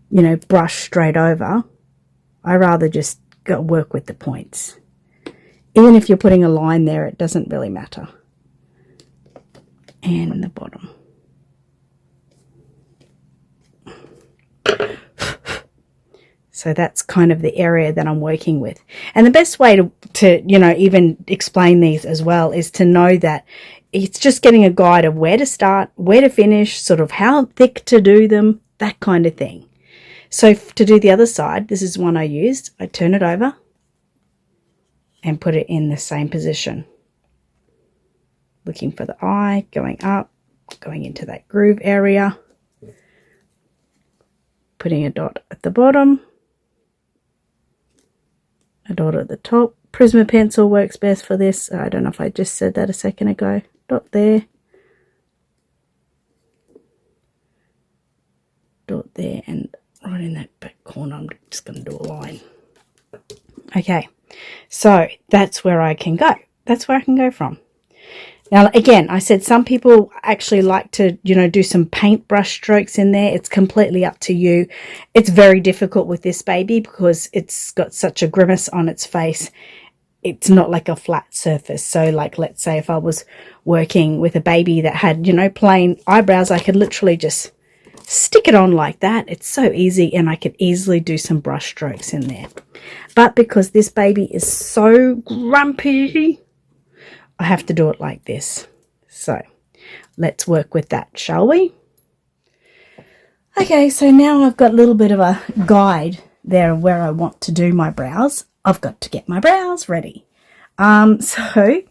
you know, brush straight over. I rather just go work with the points. Even if you're putting a line there, it doesn't really matter. And the bottom. So that's kind of the area that I'm working with. And the best way to you know, even explain these as well is to know that it's just getting a guide of where to start, where to finish, sort of how thick to do them, that kind of thing. So to do the other side, this is one I used. I turn it over and put it in the same position. Looking for the eye, going up, going into that groove area. Putting a dot at the bottom. A dot at the top. Prisma pencil works best for this. I don't know if I just said that a second ago. Dot there. Dot there, and right in that back corner I'm just going to do a line. Okay, so that's where I can go. That's where I can go from. Now, again, I said some people actually like to, do some paintbrush strokes in there. It's completely up to you. It's very difficult with this baby because it's got such a grimace on its face. It's not like a flat surface. So, like, let's say if I was working with a baby that had, plain eyebrows, I could literally just stick it on like that. It's so easy, and I could easily do some brush strokes in there. But because this baby is so grumpy, I have to do it like this. So let's work with that, shall we? Okay, so now I've got a little bit of a guide there of where I want to do my brows. I've got to get my brows ready. So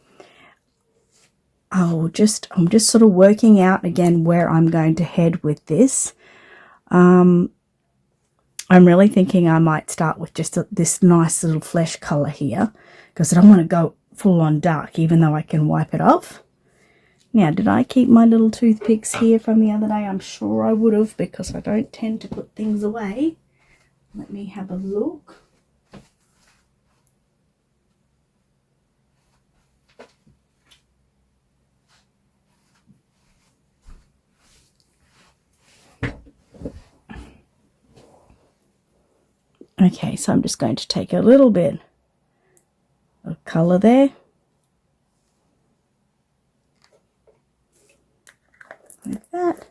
I'm just sort of working out again where I'm going to head with this. I'm really thinking I might start with just this nice little flesh color here, because I don't want to go full on dark, even though I can wipe it off. Now, did I keep my little toothpicks here from the other day? I'm sure I would have, because I don't tend to put things away. Let me have a look. Okay, so I'm just going to take a little bit of colour there. Like that.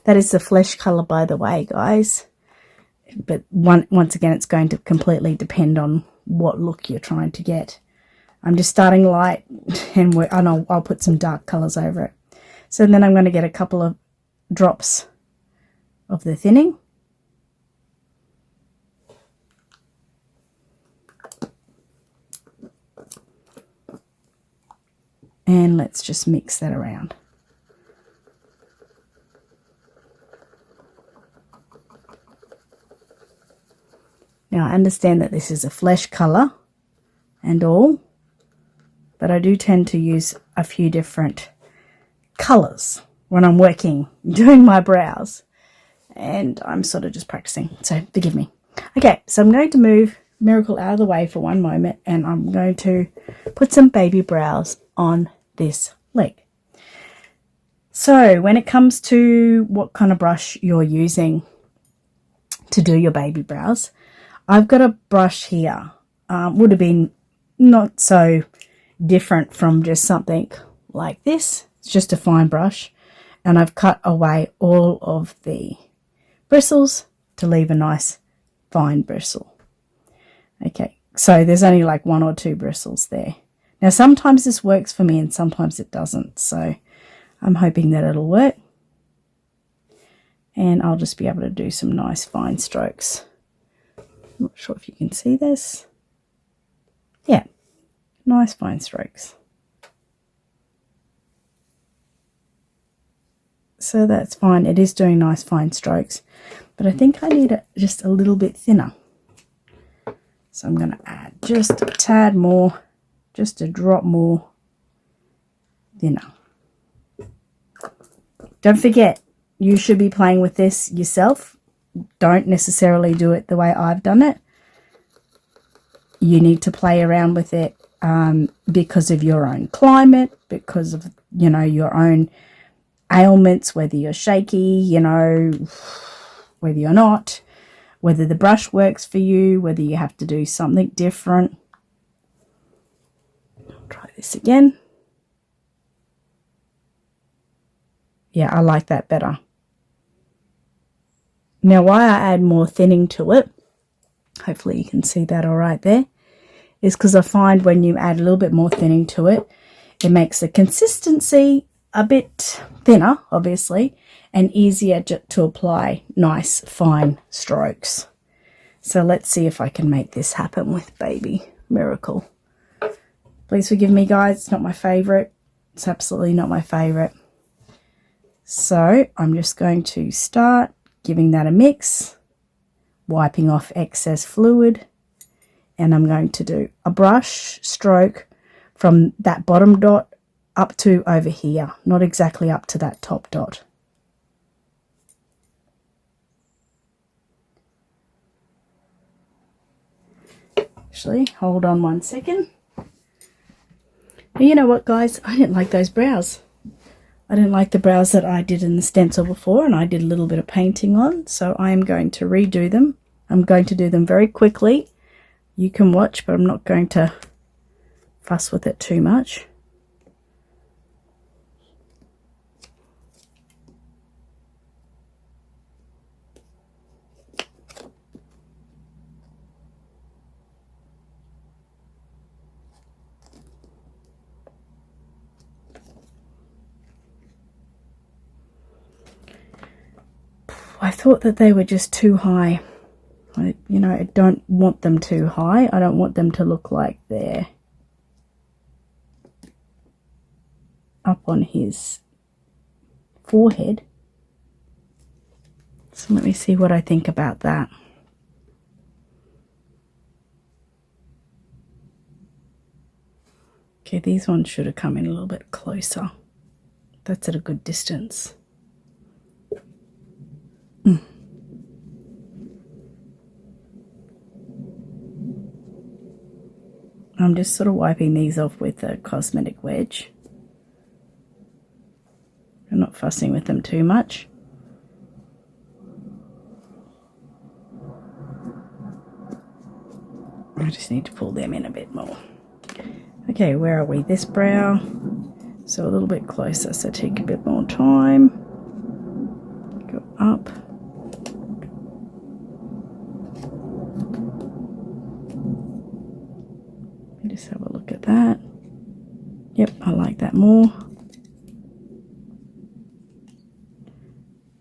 That is the flesh colour, by the way, guys. But once again, it's going to completely depend on what look you're trying to get. I'm just starting light, and I'll put some dark colours over it. So then I'm going to get a couple of drops of the thinning. And let's just mix that around. Now, I understand that this is a flesh colour and all, but I do tend to use a few different colours when I'm doing my brows, and I'm sort of just practicing, so forgive me. Okay, so I'm going to move Miracle out of the way for one moment, and I'm going to put some baby brows on this leg. So when it comes to what kind of brush you're using to do your baby brows, I've got a brush here. Would have been not so different from just something like this. It's just a fine brush, and I've cut away all of the bristles to leave a nice fine bristle. Okay, so there's only like 1 or 2 bristles there. Now, sometimes this works for me and sometimes it doesn't, so I'm hoping that it'll work. And I'll just be able to do some nice fine strokes. Not sure if you can see this. Yeah, nice fine strokes. So that's fine. It is doing nice fine strokes, but I think I need it just a little bit thinner. So I'm going to add just a tad more, just a drop more thinner. Don't forget, you should be playing with this yourself. Don't necessarily do it the way I've done it. You need to play around with it because of your own climate, because of, your own ailments, whether you're shaky, whether you're not, whether the brush works for you, whether you have to do something different. I'll try this again. Yeah, I like that better. Now, why I add more thinning to it, hopefully you can see that all right there, is because I find when you add a little bit more thinning to it, it makes the consistency a bit thinner, obviously, and easier to apply nice fine strokes. So let's see if I can make this happen with Baby Miracle. Please forgive me, guys, it's not my favourite. It's absolutely not my favourite. So I'm just going to start giving that a mix, wiping off excess fluid, and I'm going to do a brush stroke from that bottom dot up to over here, not exactly up to that top dot. Actually, hold on 1 second. You know what, guys? I didn't like those brows. I didn't like the brows that I did in the stencil before, and I did a little bit of painting on, so I am going to redo them. I'm going to do them very quickly. You can watch, but I'm not going to fuss with it too much. I thought that they were just too high. I don't want them too high. I don't want them to look like they're up on his forehead. So let me see what I think about that. Okay, these ones should have come in a little bit closer. That's at a good distance. I'm just sort of wiping these off with a cosmetic wedge. I'm not fussing with them too much. I just need to pull them in a bit more. Okay, where are we? This brow. So a little bit closer, so take a bit more time. Go up. Let me just have a look at that. Yep, I like that more.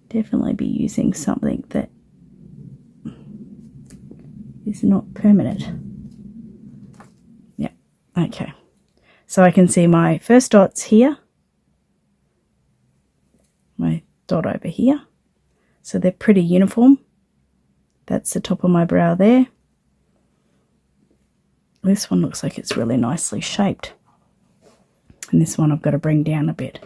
Definitely be using something that is not permanent. Yep, okay. So I can see my first dots here. My dot over here. So they're pretty uniform. That's the top of my brow there. This one looks like it's really nicely shaped. And this one I've got to bring down a bit.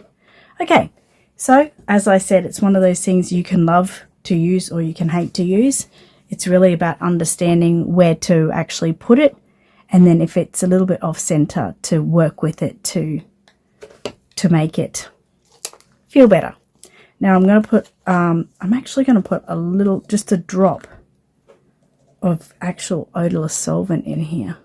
Okay, so as I said, it's one of those things you can love to use or you can hate to use. It's really about understanding where to actually put it, and then if it's a little bit off center, to work with it to make it feel better. Now I'm going to put, I'm actually going to put a little, just a drop of actual odorless solvent in here.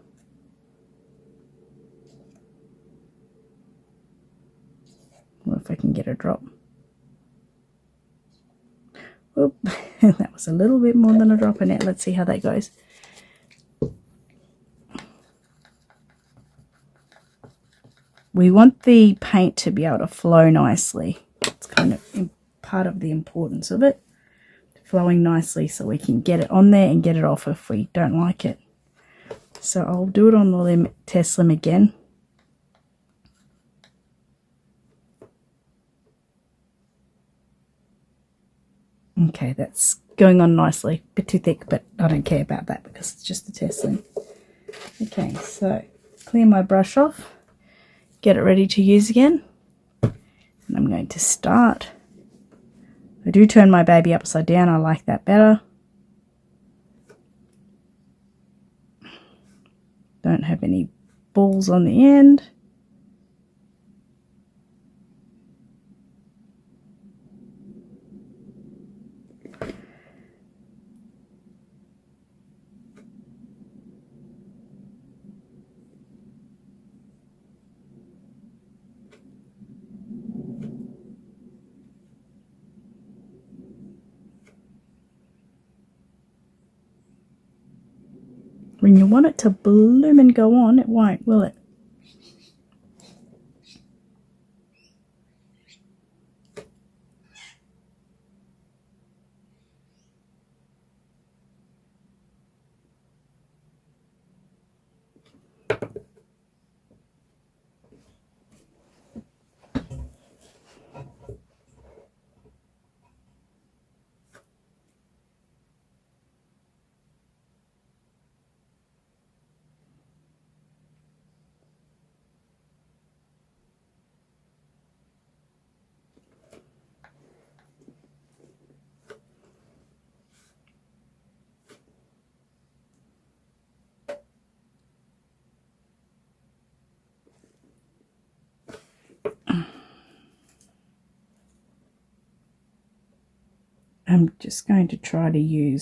Well, if I can get a drop. Oop, that was a little bit more than a drop in it. Let's see how that goes. We want the paint to be able to flow nicely. It's kind of part of the importance of it. Flowing nicely so we can get it on there and get it off if we don't like it. So I'll do it on the test lim again. Okay, that's going on nicely. A bit too thick, but I don't care about that because it's just a test lim. Okay, so clear my brush off, get it ready to use again. And I'm going to start. I do turn my baby upside down. I like that better. Don't have any balls on the end. When you want it to bloom and go on, it won't, will it? I'm just going to try to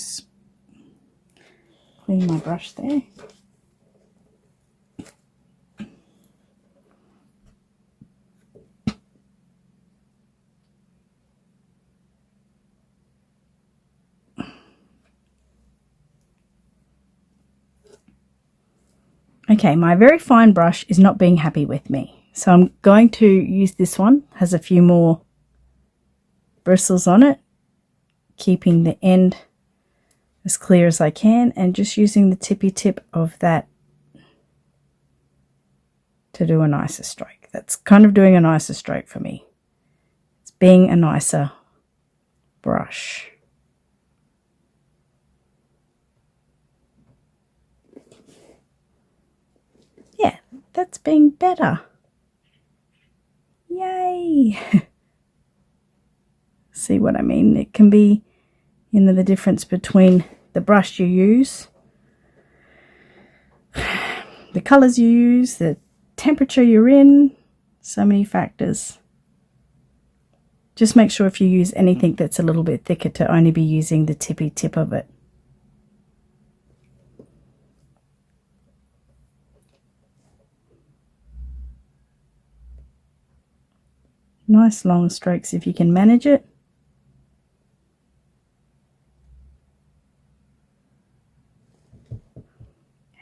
clean my brush there. Okay, my very fine brush is not being happy with me. So I'm going to use this one. It has a few more bristles on it, keeping the end as clear as I can, and just using the tippy tip of that to do a nicer stroke. That's kind of doing a nicer stroke for me. It's being a nicer brush. Yeah, that's being better. Yay! See what I mean? It can be, you know, the difference between the brush you use, the colours you use, the temperature you're in, so many factors. Just make sure if you use anything that's a little bit thicker to only be using the tippy tip of it. Nice long strokes if you can manage it.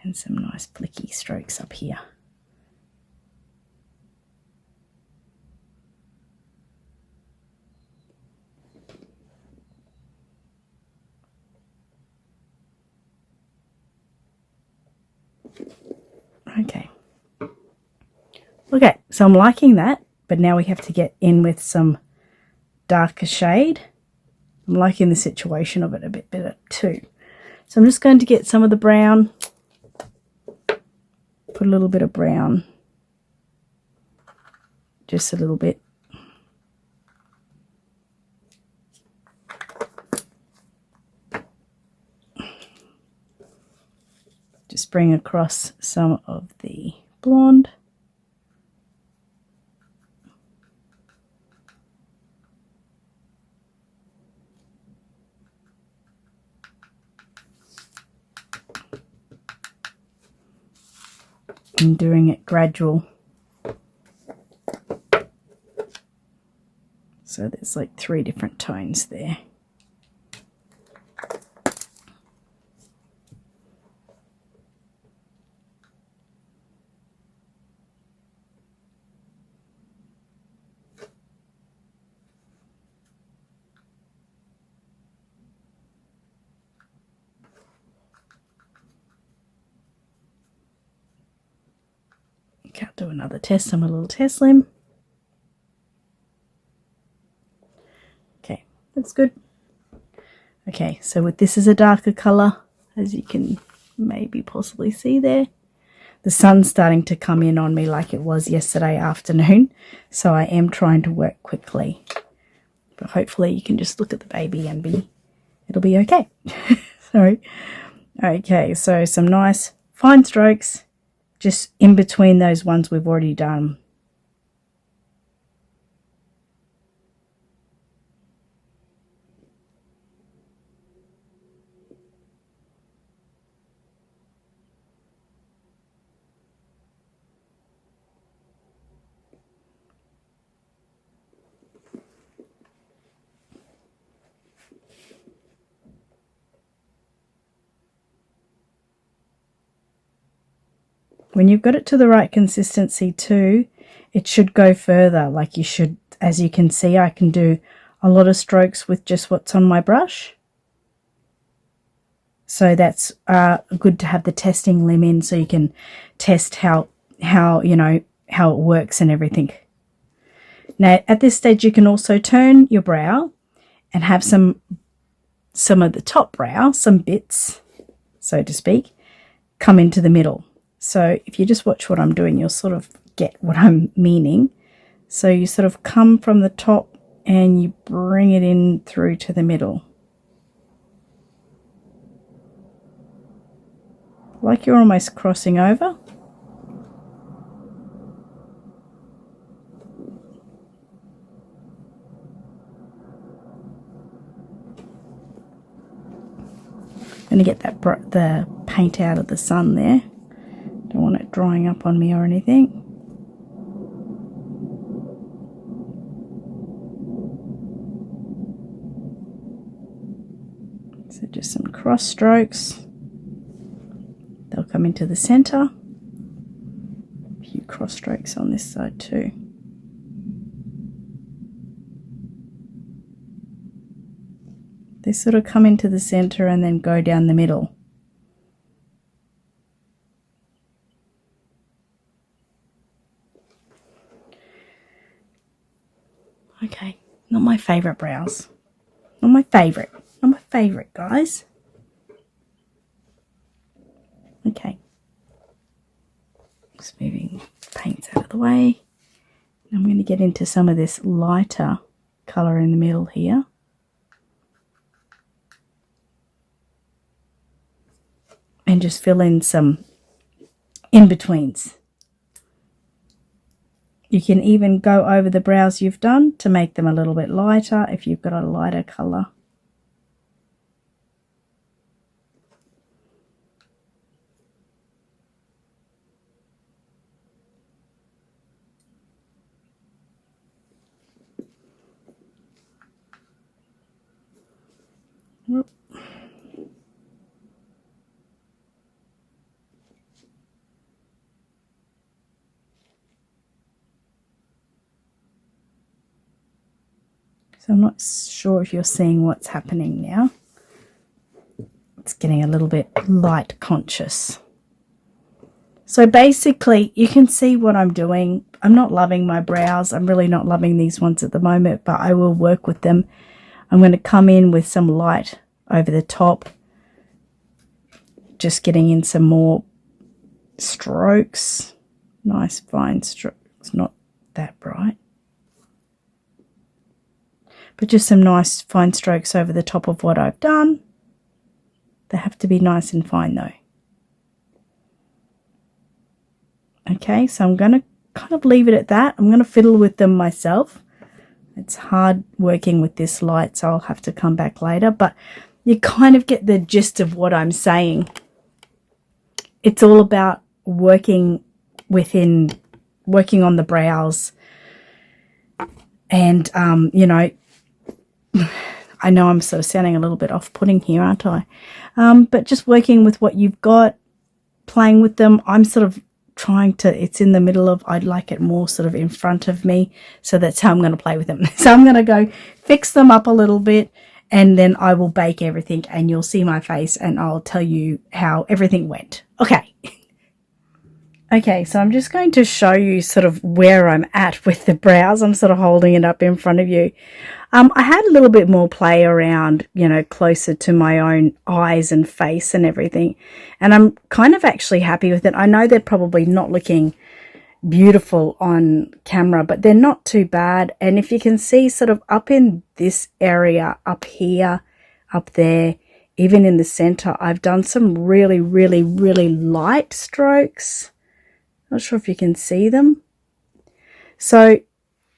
And some nice flicky strokes up here. Okay, so I'm liking that, but now we have to get in with some darker shade. I'm liking the situation of it a bit better too. So I'm just going to get some of the brown, put a little bit of brown, just a little bit. Just bring across some of the blonde. I'm doing it gradual. So there's like 3 different tones there. Can't do another test. I'm a little test limb. Okay, that's good. Okay, so with this is a darker colour, as you can maybe possibly see there. The sun's starting to come in on me like it was yesterday afternoon, so I am trying to work quickly. But hopefully you can just look at the baby and it'll be okay. Sorry. Okay, so some nice fine strokes just in between those ones we've already done. When you've got it to the right consistency too, it should go further. Like you should, as you can see, I can do a lot of strokes with just what's on my brush. So that's good to have the testing limb in so you can test how you know, how it works and everything. Now at this stage you can also turn your brow and have some of the top brow, some bits, so to speak, come into the middle. So if you just watch what I'm doing, you'll sort of get what I'm meaning. So you sort of come from the top and you bring it in through to the middle. Like you're almost crossing over. going to get that the paint out of the sun there. Don't want it drying up on me or anything. So just some cross strokes. They'll come into the center. A few cross strokes on this side too. They sort of come into the center and then go down the middle. Okay, not my favorite brows. Not my favorite. Not my favorite, guys. Okay. Just moving paints out of the way. I'm going to get into some of this lighter colour in the middle here. And just fill in some in-betweens. You can even go over the brows you've done to make them a little bit lighter if you've got a lighter colour. Whoop. So I'm not sure if you're seeing what's happening now. It's getting a little bit light conscious. So basically you can see what I'm doing. I'm not loving my brows. I'm really not loving these ones at the moment, but I will work with them. I'm going to come in with some light over the top. Just getting in some more strokes. Nice fine strokes, not that bright. But just some nice fine strokes over the top of what I've done. They have to be nice and fine though. Okay, so I'm going to kind of leave it at that. I'm going to fiddle with them myself. It's hard working with this light, so I'll have to come back later. But you kind of get the gist of what I'm saying. It's all about working on the brows. And, you know, I know I'm sort of sounding a little bit off-putting here, aren't I? But just working with what you've got, playing with them. I'm sort of trying to, it's in the middle of, I'd like it more sort of in front of me. So that's how I'm going to play with them. So I'm going to go fix them up a little bit and then I will bake everything and you'll see my face and I'll tell you how everything went. Okay. Okay, so I'm just going to show you sort of where I'm at with the brows. I'm sort of holding it up in front of you. I had a little bit more play around, you know, closer to my own eyes and face and everything. And I'm kind of actually happy with it. I know they're probably not looking beautiful on camera, but they're not too bad. And if you can see sort of up in this area, up here, up there, even in the center, I've done some really, really, really light strokes. Not sure if you can see them. So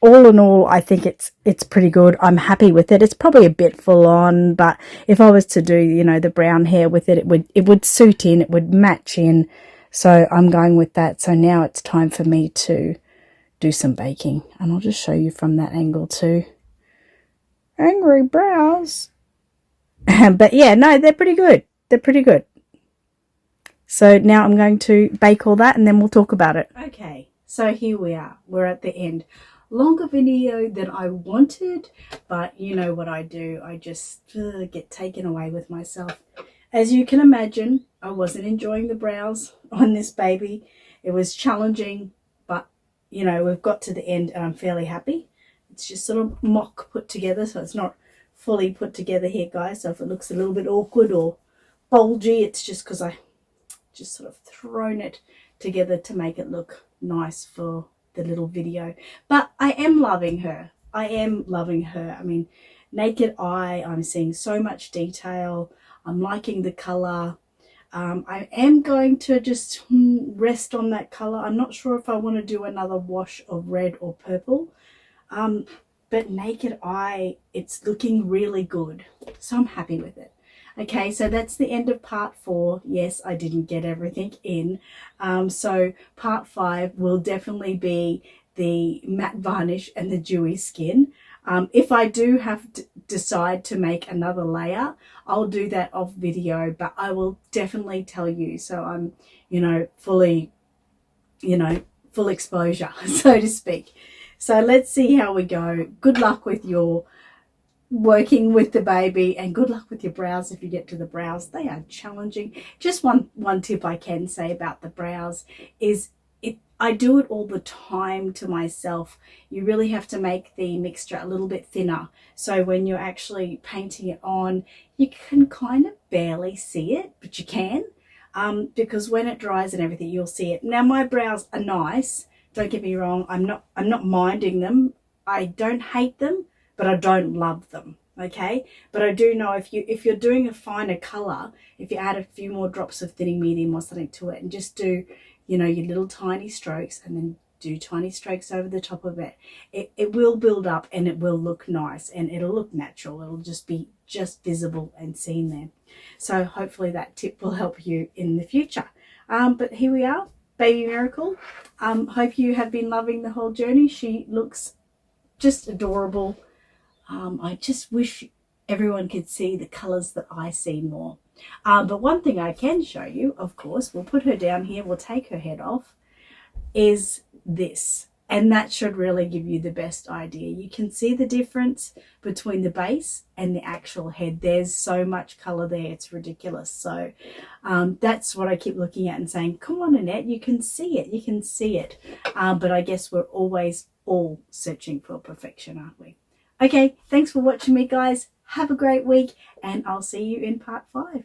all in all, I think it's pretty good. I'm happy with it. It's probably a bit full on, but if I was to do, you know, the brown hair with it, it would suit in, it would match in. So I'm going with that. So now it's time for me to do some baking. And I'll just show you from that angle too. Angry brows. But yeah, no, they're pretty good. They're pretty good. So now I'm going to bake all that and then we'll talk about it. Okay, so here we are. We're at the end. Longer video than I wanted, but you know what I do. I just get taken away with myself. As you can imagine, I wasn't enjoying the brows on this baby. It was challenging, but you know, we've got to the end and I'm fairly happy. It's just sort of mock put together, so it's not fully put together here, guys. So if it looks a little bit awkward or bulgy, it's just because I just sort of thrown it together to make it look nice for the little video. But I am loving her. I am loving her. I mean, naked eye, I'm seeing so much detail. I'm liking the color. I am going to just rest on that color. I'm not sure if I want to do another wash of red or purple. But naked eye, it's looking really good. So I'm happy with it. Okay, so that's the end of part 4. Yes, I didn't get everything in. So part 5 will definitely be the matte varnish and the dewy skin. If I do have to decide to make another layer, I'll do that off video, but I will definitely tell you. So I'm, fully, full exposure, so to speak. So let's see how we go. Good luck with your working with the baby, and good luck with your brows. If you get to the brows, they are challenging. Just one tip I can say about the brows is I do it all the time to myself. You really have to make the mixture a little bit thinner, so when you're actually painting it on, you can kind of barely see it, but you can, because when it dries and everything, you'll see it. Now my brows are nice, don't get me wrong. I'm not minding them. I don't hate them, but I don't love them. Okay, but I do know if you're doing a finer color, if you add a few more drops of thinning medium or something to it, and just do, your little tiny strokes, and then do tiny strokes over the top of it, it will build up and it will look nice and it'll look natural. It'll just be visible and seen there. So hopefully that tip will help you in the future. But here we are, baby Miracle. Hope you have been loving the whole journey. She looks just adorable. I just wish everyone could see the colours that I see more. But one thing I can show you, of course, we'll put her down here, we'll take her head off, is this. And that should really give you the best idea. You can see the difference between the base and the actual head. There's so much colour there, it's ridiculous. So that's what I keep looking at and saying, come on, Annette, you can see it, you can see it. But I guess we're always all searching for perfection, aren't we? Okay, thanks for watching me, guys. Have a great week, and I'll see you in part 5.